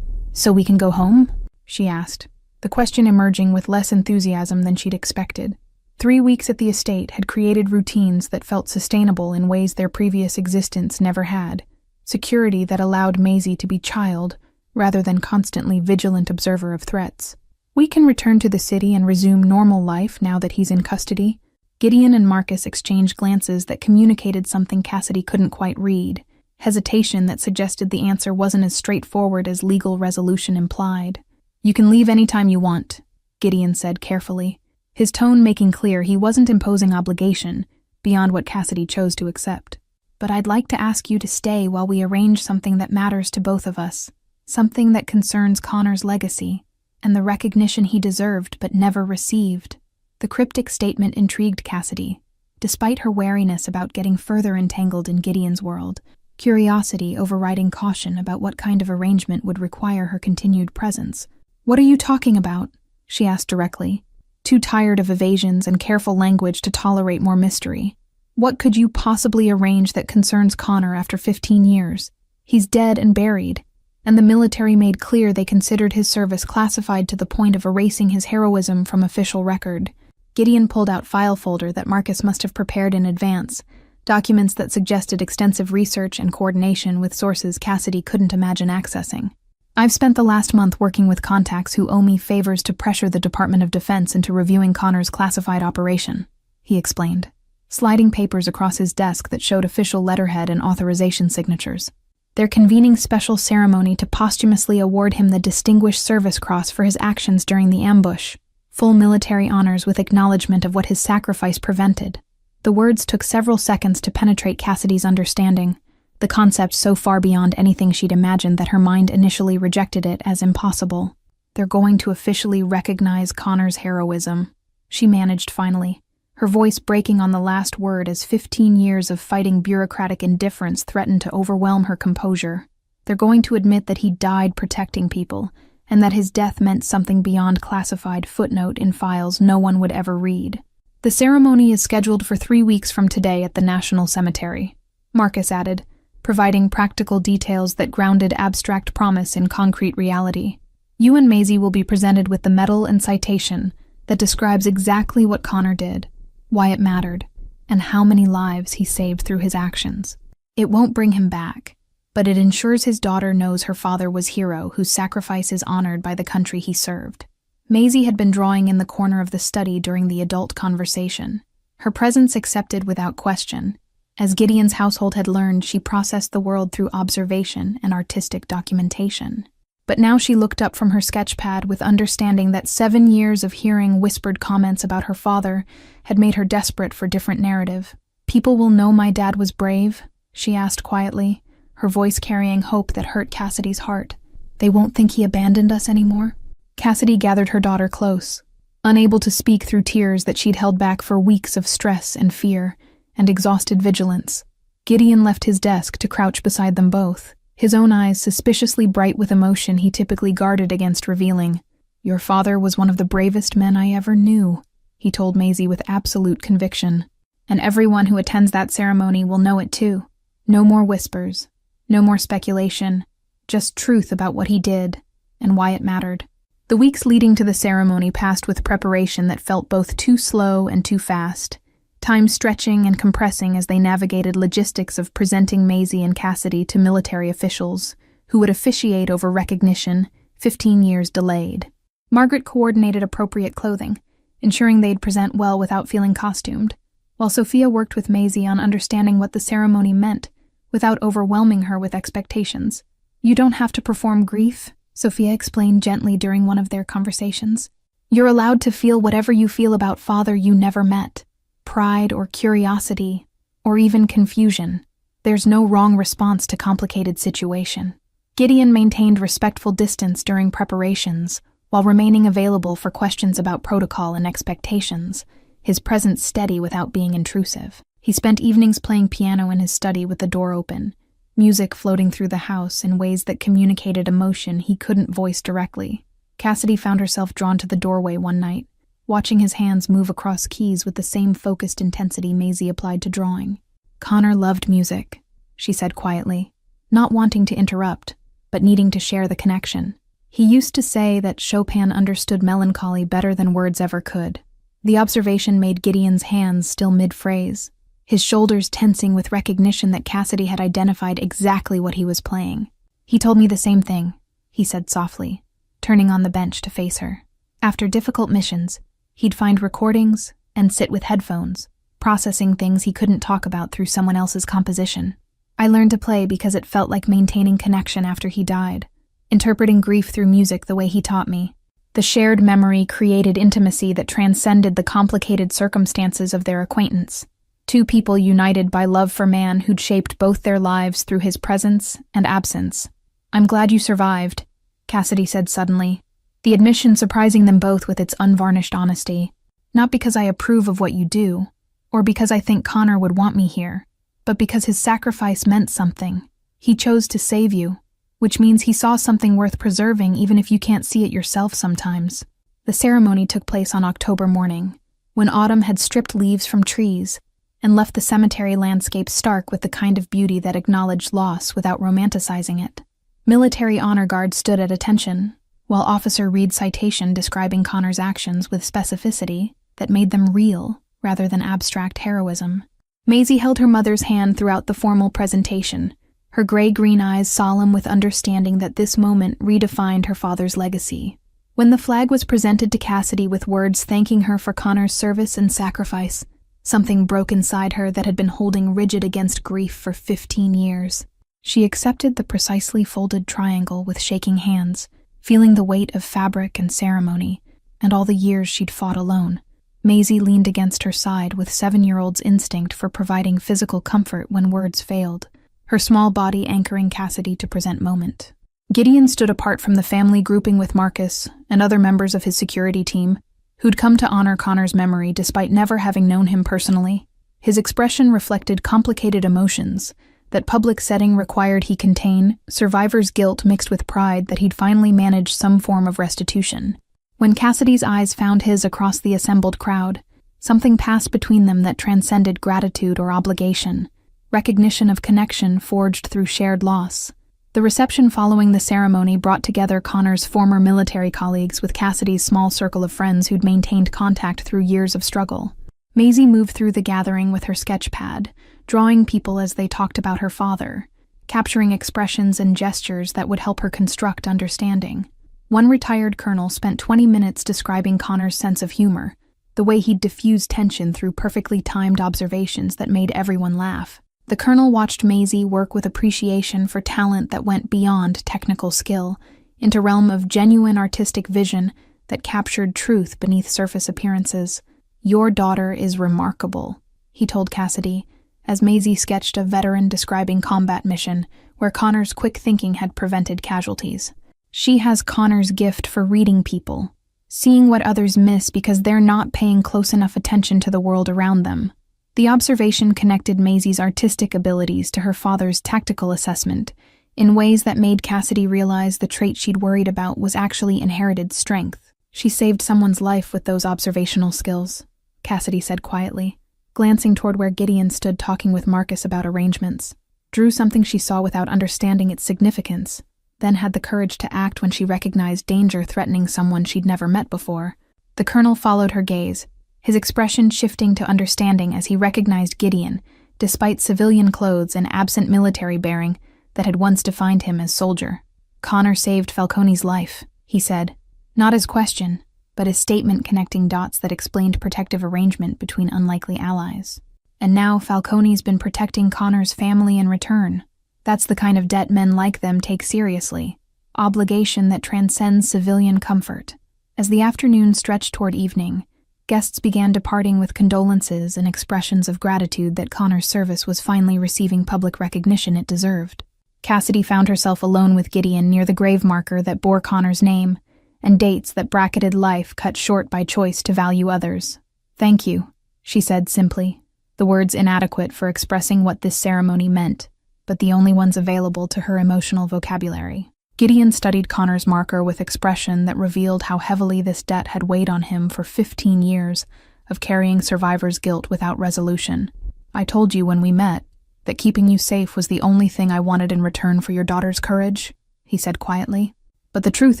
Speaker 1: "So we can go home?" she asked, the question emerging with less enthusiasm than she'd expected. 3 weeks at the estate had created routines that felt sustainable in ways their previous existence never had, security that allowed Maisie to be child rather than constantly vigilant observer of threats. "We can return to the city and resume normal life now that he's in custody." Gideon and Marcus exchanged glances that communicated something Cassidy couldn't quite read, hesitation that suggested the answer wasn't as straightforward as legal resolution implied. "You can leave any time you want," Gideon said carefully, his tone making clear he wasn't imposing obligation beyond what Cassidy chose to accept. "But I'd like to ask you to stay while we arrange something that matters to both of us, something that concerns Connor's legacy and the recognition he deserved but never received." The cryptic statement intrigued Cassidy, despite her wariness about getting further entangled in Gideon's world, curiosity overriding caution about what kind of arrangement would require her continued presence. "What are you talking about?" she asked directly, too tired of evasions and careful language to tolerate more mystery. "What could you possibly arrange that concerns Connor after 15 years? He's dead and buried, and the military made clear they considered his service classified to the point of erasing his heroism from official record." Gideon pulled out file folder that Marcus must have prepared in advance, documents that suggested extensive research and coordination with sources Cassidy couldn't imagine accessing. "I've spent the last month working with contacts who owe me favors to pressure the Department of Defense into reviewing Connor's classified operation," he explained, sliding papers across his desk that showed official letterhead and authorization signatures. "They're convening special ceremony to posthumously award him the Distinguished Service Cross for his actions during the ambush. Full military honors with acknowledgement of what his sacrifice prevented." The words took several seconds to penetrate Cassidy's understanding, the concept so far beyond anything she'd imagined that her mind initially rejected it as impossible. "They're going to officially recognize Connor's heroism," she managed finally, her voice breaking on the last word as 15 years of fighting bureaucratic indifference threatened to overwhelm her composure. "They're going to admit that he died protecting people, and that his death meant something beyond classified footnote in files no one would ever read." "The ceremony is scheduled for 3 weeks from today at the National Cemetery," Marcus added, providing practical details that grounded abstract promise in concrete reality. "You and Maisie will be presented with the medal and citation that describes exactly what Connor did, why it mattered, and how many lives he saved through his actions. It won't bring him back, but it ensures his daughter knows her father was hero whose sacrifice is honored by the country he served." Maisie had been drawing in the corner of the study during the adult conversation, her presence accepted without question. As Gideon's household had learned, she processed the world through observation and artistic documentation. But now she looked up from her sketchpad with understanding that 7 years of hearing whispered comments about her father had made her desperate for different narrative. "People will know my dad was brave?" she asked quietly, her voice carrying hope that hurt Cassidy's heart. "They won't think he abandoned us anymore?" Cassidy gathered her daughter close, unable to speak through tears that she'd held back for weeks of stress and fear and exhausted vigilance. Gideon left his desk to crouch beside them both, his own eyes suspiciously bright with emotion he typically guarded against revealing. "Your father was one of the bravest men I ever knew," he told Maisie with absolute conviction. "And everyone who attends that ceremony will know it too. No more whispers. No more speculation, just truth about what he did and why it mattered." The weeks leading to the ceremony passed with preparation that felt both too slow and too fast, time stretching and compressing as they navigated logistics of presenting Maisie and Cassidy to military officials, who would officiate over recognition, 15 years delayed. Margaret coordinated appropriate clothing, ensuring they'd present well without feeling costumed. while Sophia worked with Maisie on understanding what the ceremony meant without overwhelming her with expectations. "You don't have to perform grief," Sophia explained gently during one of their conversations. "You're allowed to feel whatever you feel about father you never met. Pride or curiosity, or even confusion. There's no wrong response to complicated situation." Gideon maintained respectful distance during preparations, while remaining available for questions about protocol and expectations, his presence steady without being intrusive. He spent evenings playing piano in his study with the door open, music floating through the house in ways that communicated emotion he couldn't voice directly. Cassidy found herself drawn to the doorway one night, watching his hands move across keys with the same focused intensity Maisie applied to drawing. "Connor loved music," she said quietly, not wanting to interrupt, but needing to share the connection. "He used to say that Chopin understood melancholy better than words ever could." The observation made Gideon's hands still mid-phrase, his shoulders tensing with recognition that Cassidy had identified exactly what he was playing. "He told me the same thing," he said softly, turning on the bench to face her. After difficult missions, he'd find recordings and sit with headphones, processing things he couldn't talk about through someone else's composition. "I learned to play because it felt like maintaining connection after he died, interpreting grief through music the way he taught me." The shared memory created intimacy that transcended the complicated circumstances of their acquaintance. Two people united by love for man who'd shaped both their lives through his presence and absence. "I'm glad you survived," Cassidy said suddenly, the admission surprising them both with its unvarnished honesty. "Not because I approve of what you do, or because I think Connor would want me here, but because his sacrifice meant something. He chose to save you, which means he saw something worth preserving even if you can't see it yourself sometimes." The ceremony took place on October morning, when autumn had stripped leaves from trees and left the cemetery landscape stark with the kind of beauty that acknowledged loss without romanticizing it. Military honor guards stood at attention, while Officer read citation describing Connor's actions with specificity that made them real rather than abstract heroism. Maisie held her mother's hand throughout the formal presentation, her gray-green eyes solemn with understanding that this moment redefined her father's legacy. When the flag was presented to Cassidy with words thanking her for Connor's service and sacrifice, something broke inside her that had been holding rigid against grief for 15 years. She accepted the precisely folded triangle with shaking hands, feeling the weight of fabric and ceremony, and all the years she'd fought alone. Maisie leaned against her side with 7-year-old's instinct for providing physical comfort when words failed, her small body anchoring Cassidy to present moment. Gideon stood apart from the family grouping with Marcus and other members of his security team, who'd come to honor Connor's memory despite never having known him personally. His expression reflected complicated emotions that public setting required he contain, survivor's guilt mixed with pride that he'd finally managed some form of restitution. When Cassidy's eyes found his across the assembled crowd, something passed between them that transcended gratitude or obligation, recognition of connection forged through shared loss. The reception following the ceremony brought together Connor's former military colleagues with Cassidy's small circle of friends who'd maintained contact through years of struggle. Maisie moved through the gathering with her sketch pad, drawing people as they talked about her father, capturing expressions and gestures that would help her construct understanding. One retired colonel spent 20 minutes describing Connor's sense of humor, the way he'd diffuse tension through perfectly timed observations that made everyone laugh. The colonel watched Maisie work with appreciation for talent that went beyond technical skill, into realm of genuine artistic vision that captured truth beneath surface appearances. "Your daughter is remarkable," he told Cassidy, as Maisie sketched a veteran describing combat mission where Connor's quick thinking had prevented casualties. "She has Connor's gift for reading people, seeing what others miss because they're not paying close enough attention to the world around them." The observation connected Maisie's artistic abilities to her father's tactical assessment in ways that made Cassidy realize the trait she'd worried about was actually inherited strength. "She saved someone's life with those observational skills," Cassidy said quietly, glancing toward where Gideon stood talking with Marcus about arrangements. Drew something she saw without understanding its significance, then had the courage to act when she recognized danger threatening someone she'd never met before. The colonel followed her gaze, his expression shifting to understanding as he recognized Gideon, despite civilian clothes and absent military bearing that had once defined him as soldier. "Connor saved Falcone's life," he said, not as question, but a statement connecting dots that explained protective arrangement between unlikely allies. And now Falcone's been protecting Connor's family in return. That's the kind of debt men like them take seriously. Obligation that transcends civilian comfort. As the afternoon stretched toward evening, guests began departing with condolences and expressions of gratitude that Connor's service was finally receiving public recognition it deserved. Cassidy found herself alone with Gideon near the grave marker that bore Connor's name, and dates that bracketed life cut short by choice to value others. "Thank you," she said simply, the words inadequate for expressing what this ceremony meant, but the only ones available to her emotional vocabulary. Gideon studied Connor's marker with expression that revealed how heavily this debt had weighed on him for 15 years of carrying survivor's guilt without resolution. "I told you when we met that keeping you safe was the only thing I wanted in return for your daughter's courage," he said quietly. "But the truth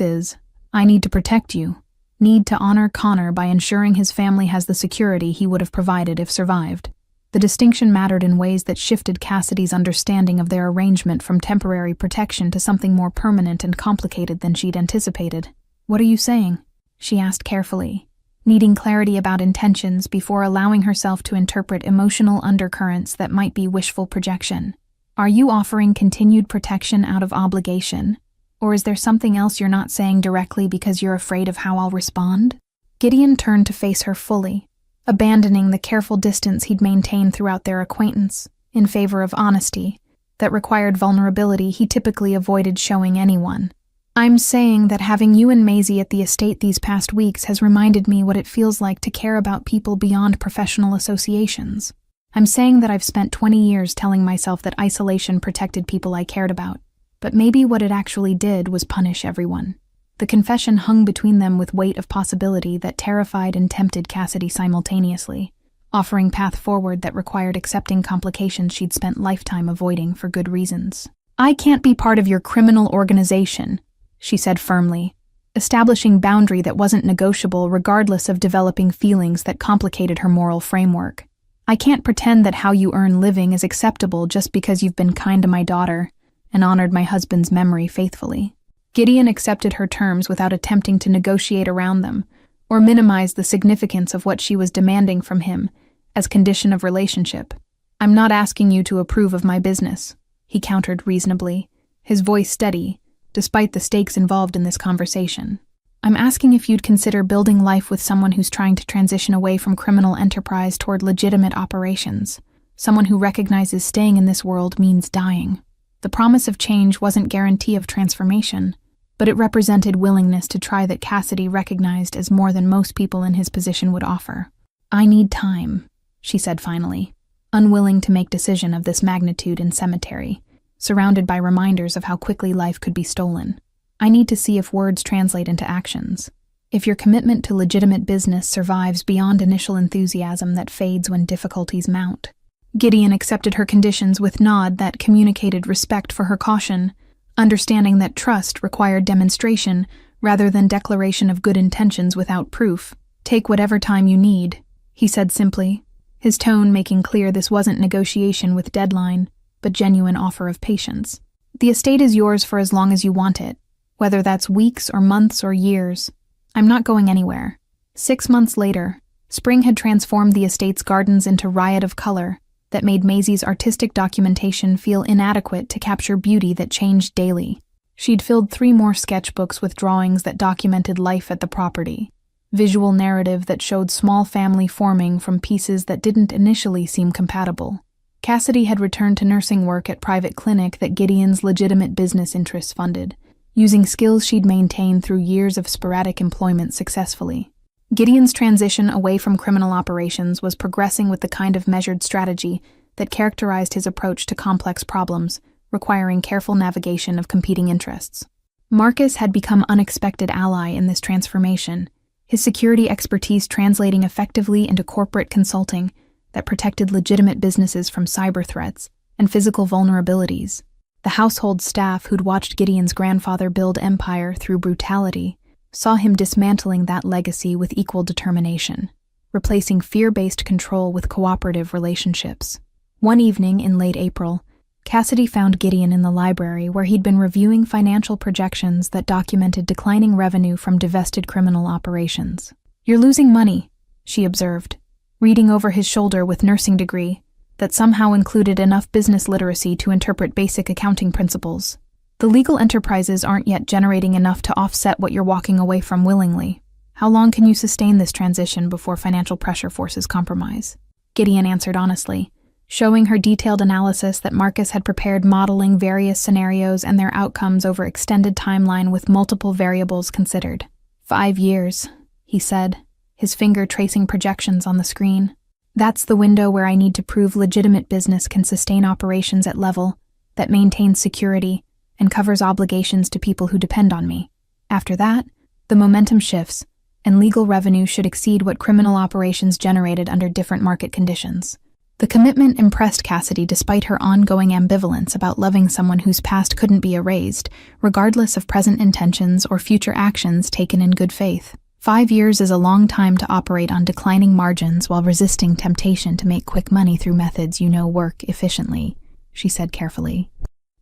Speaker 1: is, I need to protect you, need to honor Connor by ensuring his family has the security he would have provided if survived." The distinction mattered in ways that shifted Cassidy's understanding of their arrangement from temporary protection to something more permanent and complicated than she'd anticipated. "What are you saying?" she asked carefully, needing clarity about intentions before allowing herself to interpret emotional undercurrents that might be wishful projection. "Are you offering continued protection out of obligation? Or is there something else you're not saying directly because you're afraid of how I'll respond?" Gideon turned to face her fully, abandoning the careful distance he'd maintained throughout their acquaintance, in favor of honesty, that required vulnerability he typically avoided showing anyone. "I'm saying that having you and Maisie at the estate these past weeks has reminded me what it feels like to care about people beyond professional associations. I'm saying that I've spent 20 years telling myself that isolation protected people I cared about, but maybe what it actually did was punish everyone." The confession hung between them with weight of possibility that terrified and tempted Cassidy simultaneously, offering path forward that required accepting complications she'd spent lifetime avoiding for good reasons. "I can't be part of your criminal organization," she said firmly, establishing boundary that wasn't negotiable regardless of developing feelings that complicated her moral framework. "I can't pretend that how you earn living is acceptable just because you've been kind to my daughter and honored my husband's memory faithfully." Gideon accepted her terms without attempting to negotiate around them, or minimize the significance of what she was demanding from him as condition of relationship. "I'm not asking you to approve of my business," he countered reasonably, his voice steady, despite the stakes involved in this conversation. "I'm asking if you'd consider building life with someone who's trying to transition away from criminal enterprise toward legitimate operations, someone who recognizes staying in this world means dying." The promise of change wasn't guarantee of transformation, but it represented willingness to try that Cassidy recognized as more than most people in his position would offer. "I need time," she said finally, unwilling to make decision of this magnitude in cemetery, surrounded by reminders of how quickly life could be stolen. "I need to see if words translate into actions. If your commitment to legitimate business survives beyond initial enthusiasm that fades when difficulties mount." Gideon accepted her conditions with nod that communicated respect for her caution, understanding that trust required demonstration rather than declaration of good intentions without proof. "Take whatever time you need," he said simply, his tone making clear this wasn't negotiation with deadline, but genuine offer of patience. "The estate is yours for as long as you want it, whether that's weeks or months or years. I'm not going anywhere." 6 months later, spring had transformed the estate's gardens into riot of color that made Maisie's artistic documentation feel inadequate to capture beauty that changed daily. She'd filled 3 more sketchbooks with drawings that documented life at the property, visual narrative that showed small family forming from pieces that didn't initially seem compatible. Cassidy had returned to nursing work at private clinic that Gideon's legitimate business interests funded, using skills she'd maintained through years of sporadic employment successfully. Gideon's transition away from criminal operations was progressing with the kind of measured strategy that characterized his approach to complex problems, requiring careful navigation of competing interests. Marcus had become unexpected ally in this transformation, his security expertise translating effectively into corporate consulting that protected legitimate businesses from cyber threats and physical vulnerabilities. The household staff who'd watched Gideon's grandfather build empire through brutality saw him dismantling that legacy with equal determination, replacing fear-based control with cooperative relationships. One evening in late April, Cassidy found Gideon in the library where he'd been reviewing financial projections that documented declining revenue from divested criminal operations. "You're losing money," she observed, reading over his shoulder with nursing degree that somehow included enough business literacy to interpret basic accounting principles. "The legal enterprises aren't yet generating enough to offset what you're walking away from willingly. How long can you sustain this transition before financial pressure forces compromise?" Gideon answered honestly, showing her detailed analysis that Marcus had prepared, modeling various scenarios and their outcomes over extended timeline with multiple variables considered. 5 years, he said, his finger tracing projections on the screen. "That's the window where I need to prove legitimate business can sustain operations at level that maintains security and covers obligations to people who depend on me. After that, the momentum shifts, and legal revenue should exceed what criminal operations generated under different market conditions." The commitment impressed Cassidy despite her ongoing ambivalence about loving someone whose past couldn't be erased, regardless of present intentions or future actions taken in good faith. 5 years is a long time to operate on declining margins while resisting temptation to make quick money through methods you know work efficiently, she said carefully.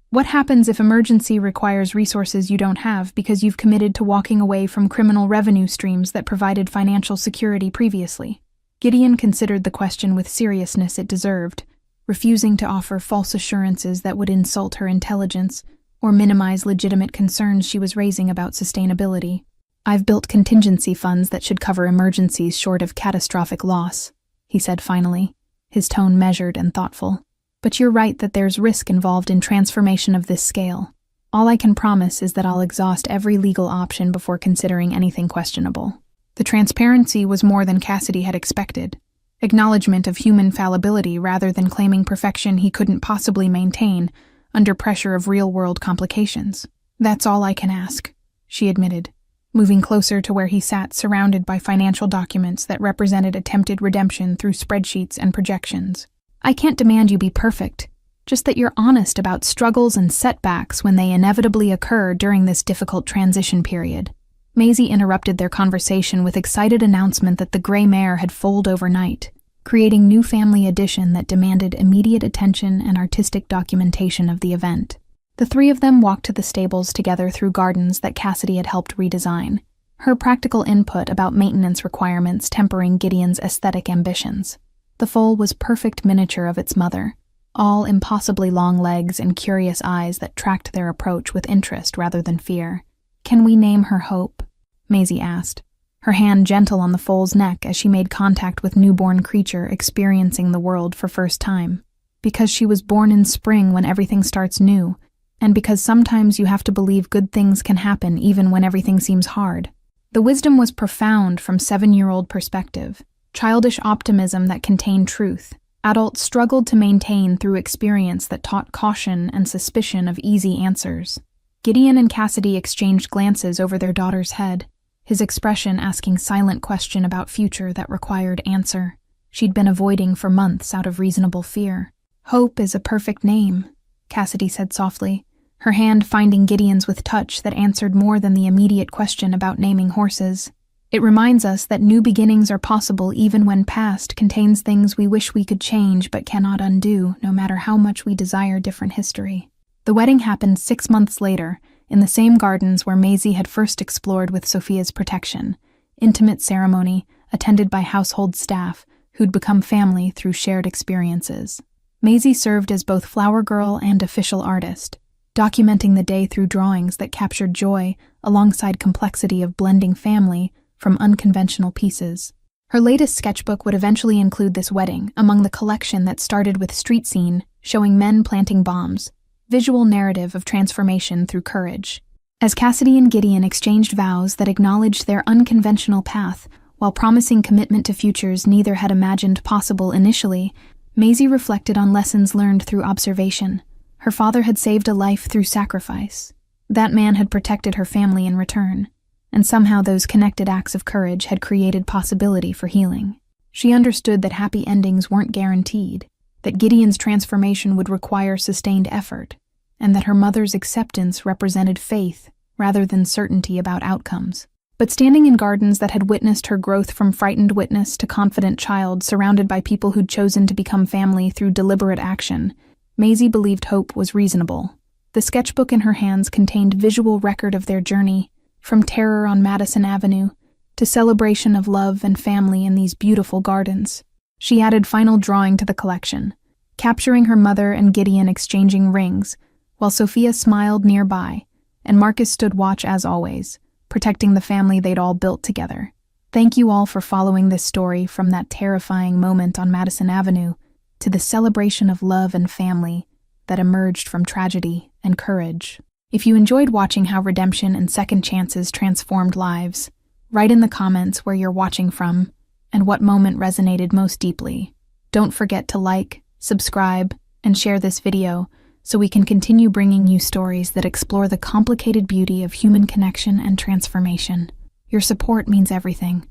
Speaker 1: "What happens if emergency requires resources you don't have because you've committed to walking away from criminal revenue streams that provided financial security previously?" Gideon considered the question with seriousness it deserved, refusing to offer false assurances that would insult her intelligence or minimize legitimate concerns she was raising about sustainability. "I've built contingency funds that should cover emergencies short of catastrophic loss," he said finally, his tone measured and thoughtful. "But you're right that there's risk involved in transformation of this scale. All I can promise is that I'll exhaust every legal option before considering anything questionable." The transparency was more than Cassidy had expected, acknowledgement of human fallibility rather than claiming perfection he couldn't possibly maintain under pressure of real-world complications. "That's all I can ask," she admitted, moving closer to where he sat surrounded by financial documents that represented attempted redemption through spreadsheets and projections. "I can't demand you be perfect, just that you're honest about struggles and setbacks when they inevitably occur during this difficult transition period." Maisie interrupted their conversation with excited announcement that the gray mare had foaled overnight, creating new family addition that demanded immediate attention and artistic documentation of the event. The three of them walked to the stables together through gardens that Cassidy had helped redesign, her practical input about maintenance requirements tempering Gideon's aesthetic ambitions. The foal was perfect miniature of its mother, all impossibly long legs and curious eyes that tracked their approach with interest rather than fear. "Can we name her Hope?" Maisie asked, her hand gentle on the foal's neck as she made contact with newborn creature experiencing the world for first time. "Because she was born in spring when everything starts new, and because sometimes you have to believe good things can happen even when everything seems hard." The wisdom was profound from 7-year-old perspective, childish optimism that contained truth. Adults struggled to maintain through experience that taught caution and suspicion of easy answers. Gideon and Cassidy exchanged glances over their daughter's head, his expression asking silent question about future that required answer. She'd been avoiding for months out of reasonable fear. "Hope is a perfect name," Cassidy said softly, her hand finding Gideon's with touch that answered more than the immediate question about naming horses. "It reminds us that new beginnings are possible even when past contains things we wish we could change but cannot undo, no matter how much we desire different history." The wedding happened 6 months later, in the same gardens where Maisie had first explored with Sophia's protection. Intimate ceremony, attended by household staff, who'd become family through shared experiences. Maisie served as both flower girl and official artist, documenting the day through drawings that captured joy alongside complexity of blending family from unconventional pieces. Her latest sketchbook would eventually include this wedding among the collection that started with street scene showing men planting bombs, visual narrative of transformation through courage. As Cassidy and Gideon exchanged vows that acknowledged their unconventional path while promising commitment to futures neither had imagined possible initially, Maisie reflected on lessons learned through observation. Her father had saved a life through sacrifice. That man had protected her family in return, and somehow those connected acts of courage had created possibility for healing. She understood that happy endings weren't guaranteed, that Gideon's transformation would require sustained effort, and that her mother's acceptance represented faith rather than certainty about outcomes. But standing in gardens that had witnessed her growth from frightened witness to confident child surrounded by people who'd chosen to become family through deliberate action, Maisie believed hope was reasonable. The sketchbook in her hands contained visual record of their journey, from terror on Madison Avenue to celebration of love and family in these beautiful gardens. She added final drawing to the collection, capturing her mother and Gideon exchanging rings, while Sophia smiled nearby, and Marcus stood watch as always, protecting the family they'd all built together. Thank you all for following this story from that terrifying moment on Madison Avenue to the celebration of love and family that emerged from tragedy and courage. If you enjoyed watching how redemption and second chances transformed lives, write in the comments where you're watching from and what moment resonated most deeply. Don't forget to like, subscribe, and share this video so we can continue bringing you stories that explore the complicated beauty of human connection and transformation. Your support means everything.